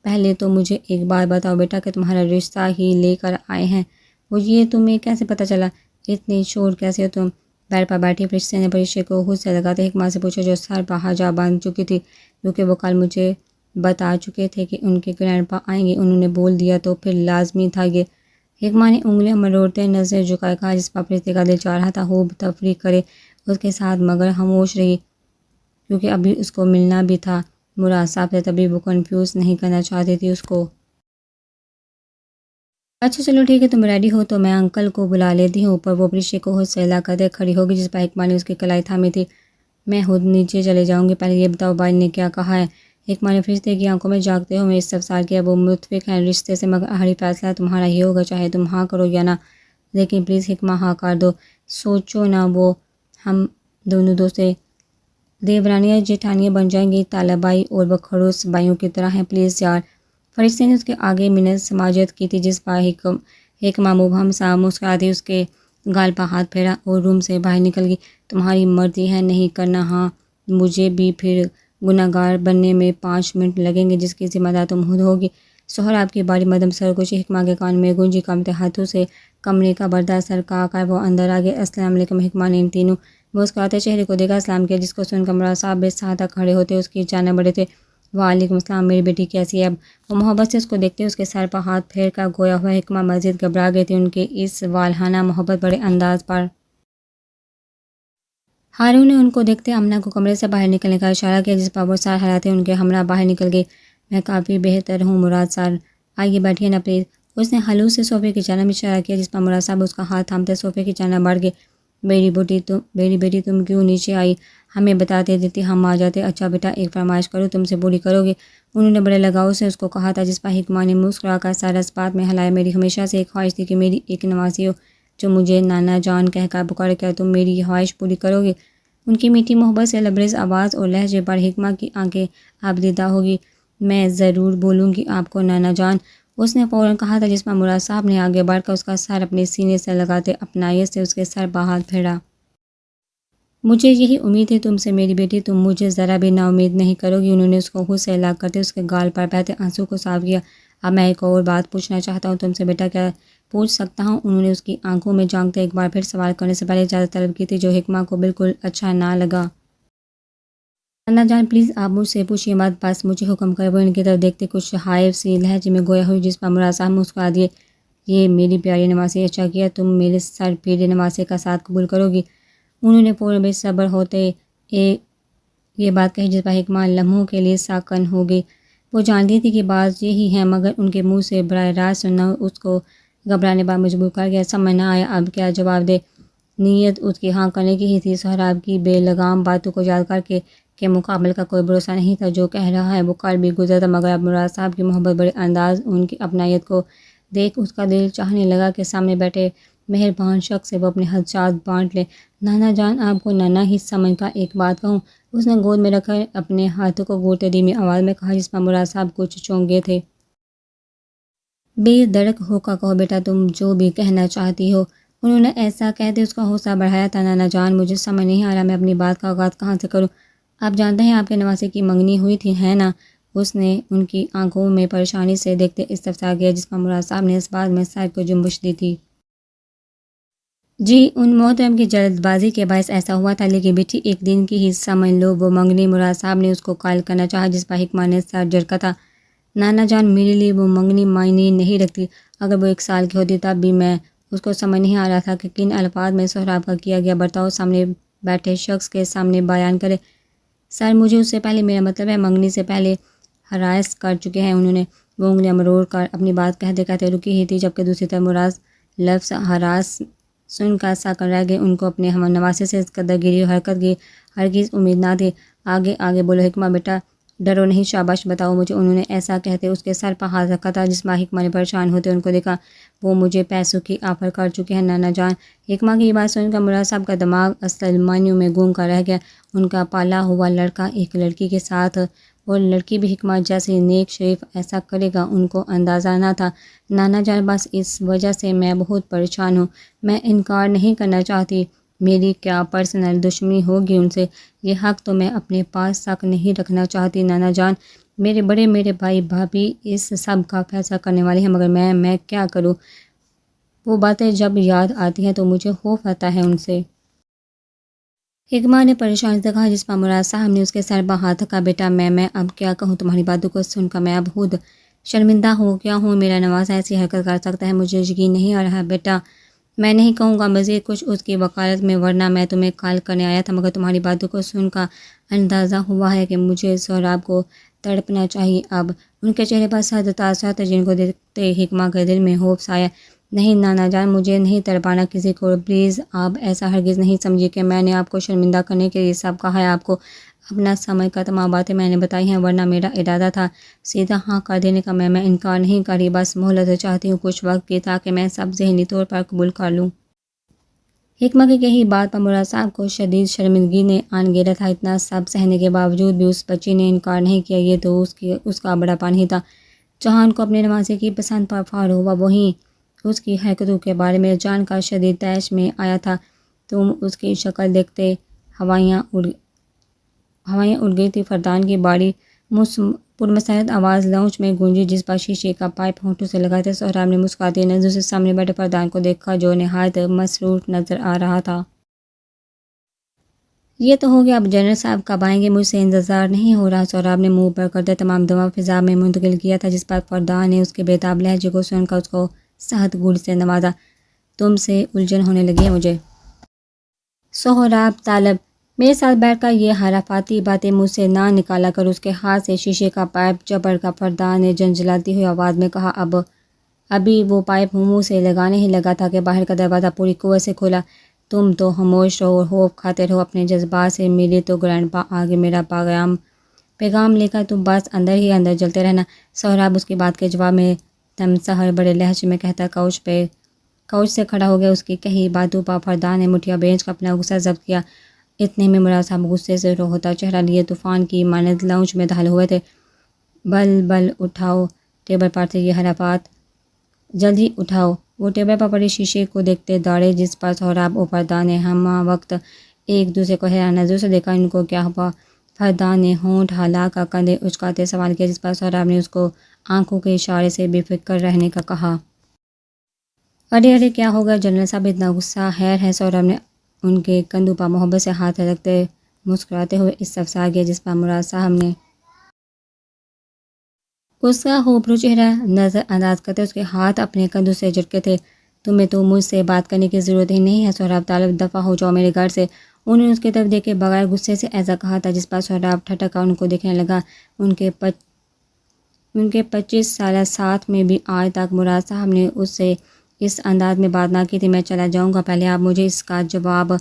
پہلے تو مجھے ایک بات بتاؤ بیٹا کہ تمہارا رشتہ ہی لے کر آئے ہیں وہ، یہ تمہیں کیسے پتہ چلا؟ اتنی شور کیسے ہو تم؟ بیڈ پر بیٹھی فرشتے نے پریشے کو خود سے لگاتے حکمہ سے پوچھا، جو سر پر حجاب باندھ چکی تھی، کیونکہ وہ کل مجھے بتا چکے تھے کہ ان کے گرینڈ پا آئیں گے۔ انہوں نے بول دیا تو پھر لازمی تھا یہ۔ حکمہ نے انگلیاں مروڑتے نظر جھکائے کہا، جس پر فرشتے کا دل چاہ رہا تھا خوب تفریح کرے اس کے ساتھ، مگر خاموش رہی کیونکہ ابھی اس کو ملنا بھی تھا مراد صاحب سے، تبھی وہ کنفیوز نہیں کرنا چاہتی تھی اس کو۔ اچھا چلو ٹھیک ہے، تم ریڈی ہو تو میں انکل کو بلا لیتی ہوں اوپر۔ وہ فرشتے کو خود سے لا کر دے کھڑی ہوگی، جس پر حکمہ نے اس کی کلائی تھامی تھی۔ میں خود نیچے چلے جاؤں گی، پہلے یہ بتاؤ بھائی نے کیا کہا ہے؟ حکمہ نے فرشتے کی آنکھوں میں جھانکتے ہوئے استفسار کیا۔ وہ متفق ہیں رشتے سے، مگر آخری فیصلہ تمہارا ہی ہوگا، چاہے تم ہاں کرو یا نہ۔ لیکن پلیز حکمہ ہاں کر دو، سوچو نہ، وہ ہم دونوں دوستیں دیورانیاں جیٹھانیاں بن جائیں گی، طالبائی اور بخروس بھائیوں کی طرح ہیں، پلیز یار۔ فرشتے نے اس کے آگے منت سماجت کی تھی، جس پر حکمہ مبہم سا مسکراتی اس کے گال پر ہاتھ پھیرا اور روم سے باہر نکل گئی۔ تمہاری مرضی ہے نہیں کرنا ہاں، مجھے بھی پھر گناہ گار بننے میں 5 منٹ لگیں گے، جس کی ذمہ دار تم خود ہوگی۔ سحر آپ کی باری مدم سرگوشی حکمہ کے کان میں گونجی، کانپتے ہاتھوں سے کمرے کا پردہ سرکا کر وہ اندر آ گئے۔ السلام علیکم۔ حکمہ نے ان تینوں مسکراتے چہرے کو دیکھا، سلام کیا، جس کو سن کر مراد صاحب بے ساختہ کھڑے ہوتے اس کی جانب بڑھے تھے۔ وعلیکم السلام، میری بیٹی کیسی ہے اب؟ وہ محبت سے اس کو دیکھتے اس کے سر پر ہاتھ پھیر کر گویا ہوا حکمہ مزید گھبرا گئی تھی ان کے اس والہانہ محبت بڑے انداز پر۔ ہارون نے ان کو دیکھتے آمنہ کو کمرے سے باہر نکلنے کا اشارہ کیا، جس پر وہ سر ہلاتے ان کے ہمراہ باہر نکل گئی۔ میں کافی بہتر ہوں مراد سر، آئیے بیٹھیے نا پلیز۔ اس نے ہلو سے صوفے کی جانب اشارہ کیا، جس پر مراد صاحب اس کا ہاتھ تھامتے صوفے کی جانب بڑھ گئے۔ میری بیٹی تم کیوں نیچے آئی؟ ہمیں بتاتے دیتی ہم آ جاتے۔ اچھا بیٹا ایک فرمائش کرو، تم سے پوری کرو گے؟ انہوں نے بڑے لگاؤ سے اس کو کہا تھا، جس پر حکمہ نے مسکرا کر سر اسپات میں ہلایا۔ میری ہمیشہ سے ایک خواہش تھی کہ میری ایک نواسی ہو جو مجھے نانا جان کہہ کر پکارے، کیا تم میری یہ خواہش پوری کرو گے؟ ان کی میٹھی محبت سے لبریز آواز اور لہجے پر حکمہ کی آنکھیں آبدیدہ ہوگی۔ میں ضرور بولوں گی آپ کو نانا جان، اس نے فوراً کہا تھا، جس پر مراد صاحب نے آگے بڑھ کر اس کا سر اپنے سینے سے لگاتے اپنائیت سے اس کے سر پر ہاتھ پھیرا۔ مجھے یہی امید ہے تم سے میری بیٹی، تم مجھے ذرا بھی نا امید نہیں کرو گی۔ انہوں نے اس کو خود سے لا کرتے اس کے گال پر بہتے آنسو کو صاف کیا۔ اب میں ایک اور بات پوچھنا چاہتا ہوں تم سے بیٹا، کیا پوچھ سکتا ہوں؟ انہوں نے اس کی آنکھوں میں جھانکتے ایک بار پھر سوال کرنے سے پہلے اجازت طلب کی تھی، جو حکمہ کو بالکل اچھا نہ لگا۔ نانا جان پلیز آپ مجھ سے پوچھیے مت، بس مجھے حکم کرے۔ وہ ان کی طرف دیکھتے کچھ ہائف سی لہجے میں گویا ہوئی، جس پر مراد صاحب مسکرا دیے۔ یہ میری پیاری نوازی، اچھا کیا تم میرے سر پیڑے نوازے کا ساتھ قبول کرو گی۔ انہوں نے پورے بے صبر ہوتے یہ بات کہی جس پر حکمہ لمحوں کے لیے ساکن ہو گئی۔ وہ جانتی تھی کہ بات یہی ہے، مگر ان کے منہ سے براہ راست سننا اس کو گھبرانے پر مجبور کر گیا۔ سمجھ نہ آیا اب کیا جواب دے۔ نیت اس کی ہاں کرنے کی ہی تھی۔ سہراب کی بے لگام باتوں کو یاد کر کے مقابل کا کوئی بھروسہ نہیں تھا۔ جو کہہ رہا ہے وہ کل بھی گزرا تھا، مگر اب مراد صاحب کی محبت بڑے انداز ان کی اپنائیت کو دیکھ اس کا دل چاہنے لگا کہ سامنے بیٹھے مہربان شخص سے وہ اپنے خدشات بانٹ لے۔ نانا جان، آپ کو نانا ہی سمجھ کر ایک بات کہوں، اس نے گود میں رکھ کر اپنے ہاتھوں کو گھوٹتے دھیمی آواز میں کہا، جس پر مراد صاحب کچھ چونک گئے تھے۔ بے دڑک ہو کر کہو بیٹا، تم جو بھی کہنا چاہتی ہو۔ انہوں نے ایسا کہتے اس کا حوصلہ بڑھایا تھا۔ نانا جان، مجھے سمجھ نہیں آ رہا میں اپنی بات کا آغاز کہاں سے کروں۔ آپ جانتے ہیں آپ کے نواسے کی منگنی ہوئی تھی، ہے نا؟ اس نے ان کی آنکھوں میں پریشانی سے دیکھتے استفسار کیا، جس پر مراد صاحب نے اس بات میں سر کو جنبش دی تھی۔ جی، ان محترم کی جلد بازی کے باعث ایسا ہوا تھا، لیکن بیٹی ایک دن کی ہی سمجھ لو وہ منگنی۔ مراد صاحب نے اس کو قائل کرنا چاہا، جس پر حکمہ نے سر جھٹکا تھا۔ نانا جان، میرے لیے وہ منگنی معنی نہیں رکھتی۔ اگر وہ 1 سال کی ہوتی تب بھی میں اس کو سمجھ نہیں آ رہا تھا کہ کن الفاظ میں سہراب کا کیا گیا برتاؤ سامنے بیٹھے شخص کے سامنے بیان کرے۔ سر، مجھے اس سے پہلے، میرا مطلب ہے منگنی سے پہلے ہراس کر چکے ہیں انہوں نے۔ وہ انگلیاں مروڑ کر اپنی بات کہتے کہتے رکی ہی تھی، جبکہ دوسری طرف مراد لفظ ہراس سن کر ساکن رہ گئے۔ ان کو اپنے ہم نواسے سے اس قدر گیری حرکت کی ہرگز امید نہ تھی۔ آگے بولو حکمہ بیٹا، ڈرو نہیں، شاباش بتاؤ مجھے۔ انہوں نے ایسا کہتے اس کے سر پر ہاتھ رکھا تھا، جس میں حکمہ نے پریشان ہوتے ان کو دیکھا۔ وہ مجھے پیسوں کی آفر کر چکے ہیں نانا جان۔ حکمہ کی یہ بات سن کر مراد صاحب کا دماغ اصل معنیوں میں گونگ کر رہ گیا۔ ان کا پالا ہوا لڑکا ایک لڑکی کے ساتھ، اور لڑکی بھی حکمہ جیسی نیک شریف، ایسا کرے گا ان کو اندازہ نہ تھا۔ نانا جان، بس اس وجہ سے میں بہت پریشان ہوں۔ میں انکار نہیں کرنا چاہتی، میری کیا پرسنل دشمنی ہوگی ان سے، یہ حق تو میں اپنے پاس تک نہیں رکھنا چاہتی نانا جان۔ میرے بھائی بھابھی اس سب کا فیصلہ کرنے والے ہیں، مگر میں کیا کروں؟ وہ باتیں جب یاد آتی ہیں تو مجھے خوف آتا ہے ان سے۔ حکمہ نے پریشانی سے کہا، جس پر مراد صاحب نے اس کے سر پر ہاتھ رکھا۔ بیٹا، میں اب کیا کہوں؟ تمہاری باتوں کو سن کر میں اب خود شرمندہ ہو گیا ہوں۔ میرا نواسا ایسی حرکت کر سکتا ہے؟ مجھے یقین نہیں آ رہا بیٹا۔ میں نہیں کہوں گا مزید کچھ اس کی وکالت میں، ورنہ میں تمہیں کال کرنے آیا تھا، مگر تمہاری باتوں کو سن کر اندازہ ہوا ہے کہ مجھے سہراب کو تڑپنا چاہیے اب۔ ان کے چہرے پر سخت تاثرات تھے، جن کو دیکھتے حکمہ کے دل میں خوف سایہ۔ نہیں نانا جان، مجھے نہیں تڑپانا کسی کو، پلیز۔ آپ ایسا ہرگز نہیں سمجھیے کہ میں نے آپ کو شرمندہ کرنے کے لیے سب کہا ہے۔ آپ کو اپنا سمجھ کر تمام باتیں میں نے بتائی ہیں، ورنہ میرا ارادہ تھا سیدھا ہاں کر دینے کا۔ میں انکار نہیں کر رہی، بس مہلت چاہتی ہوں کچھ وقت کی، تاکہ میں سب ذہنی طور پر قبول کر لوں۔ حکمہ کی کہی بات پر مراد صاحب کو شدید شرمندگی نے آن گھیرا تھا۔ اتنا سب سہنے کے باوجود بھی اس بچی نے انکار نہیں کیا، یہ تو اس کا بڑا پن ہی تھا۔ جہان کو اپنے نواسے کی پسند پر فخر ہوا، وہیں اس کی حرکتوں کے بارے میں جان کر شدید طیش میں آیا تھا۔ تم اس کی شکل دیکھتے ہوائیاں اڑ گئی تھی۔ فردان کی بڑی پرمسرت آواز لاؤنج میں گونجی، جس پر شیشے کا پائپ ہونٹوں سے لگا تھا۔ سہراب نے مسکراتی نظروں سے سامنے بیٹھے فردان کو دیکھا، جو نہایت مسرور نظر آ رہا تھا۔ یہ تو ہو گیا، اب جنرل صاحب کب آئیں گے؟ مجھ سے انتظار نہیں ہو رہا۔ سہراب نے منہ پر کرتے تمام دماغ فضا میں منتقل کیا تھا، جس پر فردان نے اس کے بےتاب لہجے کو سن کر اس کو سخت گول سے نوازا۔ تم سے الجھن ہونے لگی ہے مجھے، سہراب طالب۔ میرے ساتھ بیٹھ کر یہ حرافاتی باتیں مجھ سے نہ نکالا کر۔ اس کے ہاتھ سے شیشے کا پائپ جبڑ کر فردان نے جھنجھلاتی ہوئی آواز میں کہا۔ ابھی وہ پائپ منہ سے لگانے ہی لگا تھا کہ باہر کا دروازہ پوری قوت سے کھولا۔ تم تو خاموش رہو اور خوف کھاتے رہو اپنے جذبات سے۔ میرے تو گرینڈپا آگے میرا پیغام لے کر تم بس اندر ہی اندر جلتے رہنا۔ سہراب اس کی بات کے جواب میں تمسخر بڑے لہجے میں کہتا کوچ سے کھڑا ہو گیا۔ اس کی کہی باتوں پر فردان نے مٹھیاں بھیج کر اپنا غصہ ضبط کیا۔ اتنے میں مراد صاحب غصے سے ہوتا چہرہ لیے طوفان کی مانند لاؤنج میں داخل ہوئے تھے۔ بل اٹھاؤ ٹیبل پر تھے یہ حرافات، جلد ہی اٹھاؤ۔ وہ ٹیبل پر پڑے شیشے کو دیکھتے دوڑے، جس پر سہراب اور فردان نے ہم وقت ایک دوسرے کو حیران نظروں سے دیکھا۔ ان کو کیا ہوا؟ فردان نے ہونٹ ہلا کر کندھے اچکاتے سوال کیا، جس پر سہراب نے اس کو آنکھوں کے اشارے سے بے فکر رہنے کا کہا۔ ارے کیا ہوگا جنرل صاحب، اتنا غصہ؟ خیر ہے؟ سہراب نے ان کے کندھوں پر محبت سے ہاتھ رکھتے مسکراتے ہوئے استفسار کیا، جس پر مراد صاحب نے اس کا خوبرو چہرہ نظر انداز کرتے اس کے ہاتھ اپنے کندھوں سے جھٹکے تھے۔ تمہیں تو مجھ سے بات کرنے کی ضرورت ہی نہیں ہے سہراب طالب، دفع ہو جاؤ میرے گھر سے۔ انہوں نے اس کی طرف دیکھے بغیر غصے سے ایسا کہا تھا جس پر سہراب ٹھٹک کر ان کو دیکھنے لگا۔ ان کے 25 سالہ ساتھ میں بھی آج تک مراد صاحب نے اس سے اس انداز میں بات نہ کی تھی۔ میں چلا جاؤں گا، پہلے آپ مجھے اس کا جواب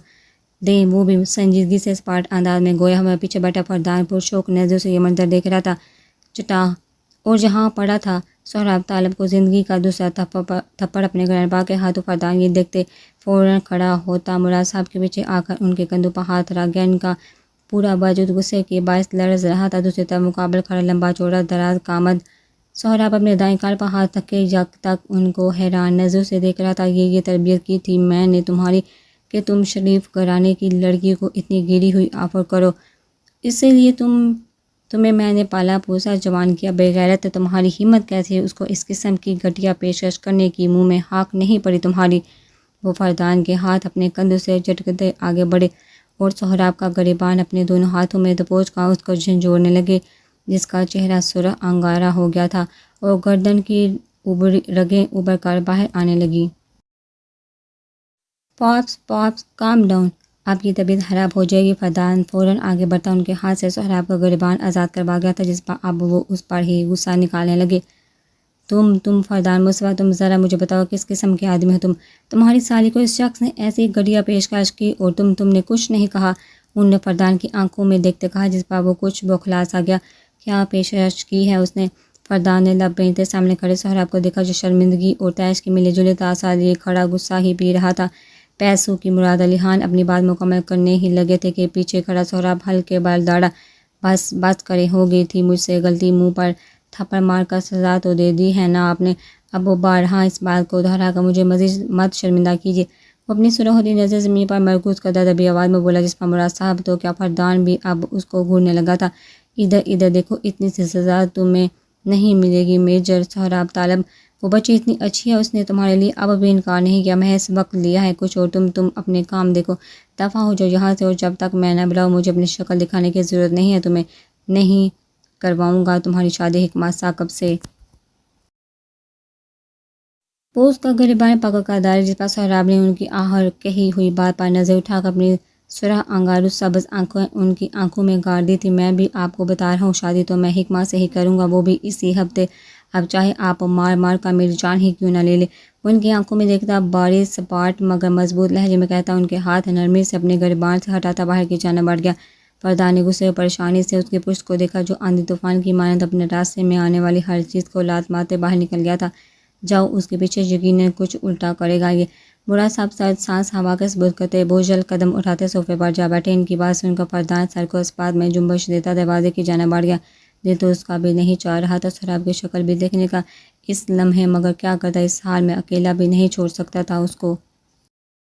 دیں۔ وہ بھی سنجیدگی سے اسپاٹ انداز میں، گویا ہمیں پیچھے بیٹھا فردان پرشوق نظروں سے یہ منظر دیکھ رہا تھا۔ چٹا اور جہاں پڑا تھا سہراب طالب کو زندگی کا دوسرا تھپڑ اپنے گرانپا کے ہاتھوں۔ فردان یہ دیکھتے فوراً کھڑا ہوتا، مراد صاحب کے پیچھے آ کر ان کے کندھوں پر ہاتھ رکھ گیا۔ ان کا پورا وجود غصے کے باعث لرز رہا تھا۔ دوسری طرف مقابل کھڑا لمبا چوڑا دراز قامت سہراب اپنے دائیں کان پر ہاتھ رکھے یک تک ان کو حیران نظروں سے دیکھ رہا تھا۔ یہ تربیت کی تھی میں نے تمہاری کہ تم شریف گھرانے کی لڑکی کو اتنی گری ہوئی آفر کرو، اسی لیے تمہیں میں نے پالا پوسا جوان کیا۔ بے غیرت تمہاری ہمت کیسے اس کو اس قسم کی گھٹیا پیشکش کرنے کی، منہ میں حق نہیں پڑی تمہاری؟ وہ فردان کے ہاتھ اپنے کندھوں سے جھٹکتے آگے بڑھے اور سہراب کا گریبان اپنے دونوں ہاتھوں میں دبوچ کر اس کو جھنجھوڑنے لگے، جس کا چہرہ سرخ انگارہ ہو گیا تھا اور گردن کی رگیں ابھر کر باہر آنے لگیں۔ پاپس کام ڈاؤن، آپ کی طبیعت خراب ہو جائے گی۔ فردان فوراً آگے بڑھتا ان کے ہاتھ سے سہراب کا گریبان آزاد کروا گیا تھا، جس پر اب وہ اس پر ہی غصہ نکالنے لگے۔ تم فردان مصطفیٰ، تم ذرا مجھے بتاؤ کس قسم کے آدمی ہو تمہاری سالی کو اس شخص نے ایسی گھٹیا پیشکش کی اور تم نے کچھ نہیں کہا؟ انہوں نے فردان کی آنکھوں میں دیکھتے کہا، جس پر وہ کچھ بوکھلا سا گیا۔ کیا پیشکش کی ہے اس نے؟ فردان نے لب بھیجتے سامنے کھڑے سہراب کو دیکھا، جو شرمندگی اور طیش کے ملے جلے تاثرات لیے کھڑا غصہ ہی پی رہا تھا۔ پیسوں کی مراد علی خان اپنی بات مکمل کرنے ہی لگے تھے کہ پیچھے کھڑا سہراب ہلکے بال داڑا۔ بس کرے، ہو گئی تھی مجھ سے غلطی، منہ پر تھپڑ مار کر سزا تو دے دی ہے نا آپ نے، اب وہ بارہا اس بات کو دہرا کر مجھے مزید مت شرمندہ کیجیے۔ وہ اپنی سرخ ہوتی نظر زمین پر مرکوز کردہ دبی آواز میں بولا، جس پر مراد صاحب تو کیا فردان بھی اب اس کو گھورنے لگا تھا۔ ادھر دیکھو، اتنی سی سزا تمہیں نہیں ملے گی میجر سہراب طالب، وہ بچی اتنی اچھی ہے، اس نے تمہارے لیے اب بھی انکار نہیں کیا، محض وقت لیا ہے کچھ اور۔ تم اپنے کام دیکھو، دفع ہو جاؤ یہاں سے، اور جب تک میں نہ بلاؤں مجھے اپنی شکل دکھانے کی ضرورت نہیں ہے تمہیں۔ نہیں کرواؤں گا تمہاری شادی حکمت ثاقب سے۔ وہ اس کا گریبان پکڑ کر داڑھی، جس پر سہراب نے ان کی آخر کہی ہوئی بات پر نظر اٹھا کر اپنی سرخ انگارو سبز آنکھیں ان کی آنکھوں میں گاڑ دی تھی۔ میں بھی آپ کو بتا رہا ہوں، شادی تو میں حکمت سے ہی کروں گا، وہ بھی اسی ہفتے، اب چاہے آپ مار کر میری جان ہی کیوں نہ لے لے۔ وہ ان کی آنکھوں میں دیکھتا، بارش سپاٹ مگر مضبوط لہجے میں کہتا، ان کے ہاتھ نرمی سے اپنے گریبان سے ہٹاتا باہر کی جانب بڑھ گیا۔ فردان نے غصے اور پریشانی سے اس کی پشت کو دیکھا، جو آندھی طوفان کی مانند اپنے راستے میں آنے والی ہر چیز کو لات مارتے باہر نکل گیا تھا۔ جاؤ، اس کے پیچھے یقیناً کچھ الٹا کرے گا یہ۔ مراد صاحب سرد سانس ہوا کے ثبوت کرتے بوجھل قدم اٹھاتے صوفے پر جا بیٹھے۔ ان کی بات سن کر فردان سر کو اسپات میں جنبش دیتا دروازے کی جانب بڑھ گیا۔ دل تو اس کا بھی نہیں چاہ رہا تھا سہراب کی شکل بھی دیکھنے کا اس لمحے، مگر کیا کرتا، اس حال میں اکیلا بھی نہیں چھوڑ سکتا تھا اس کو۔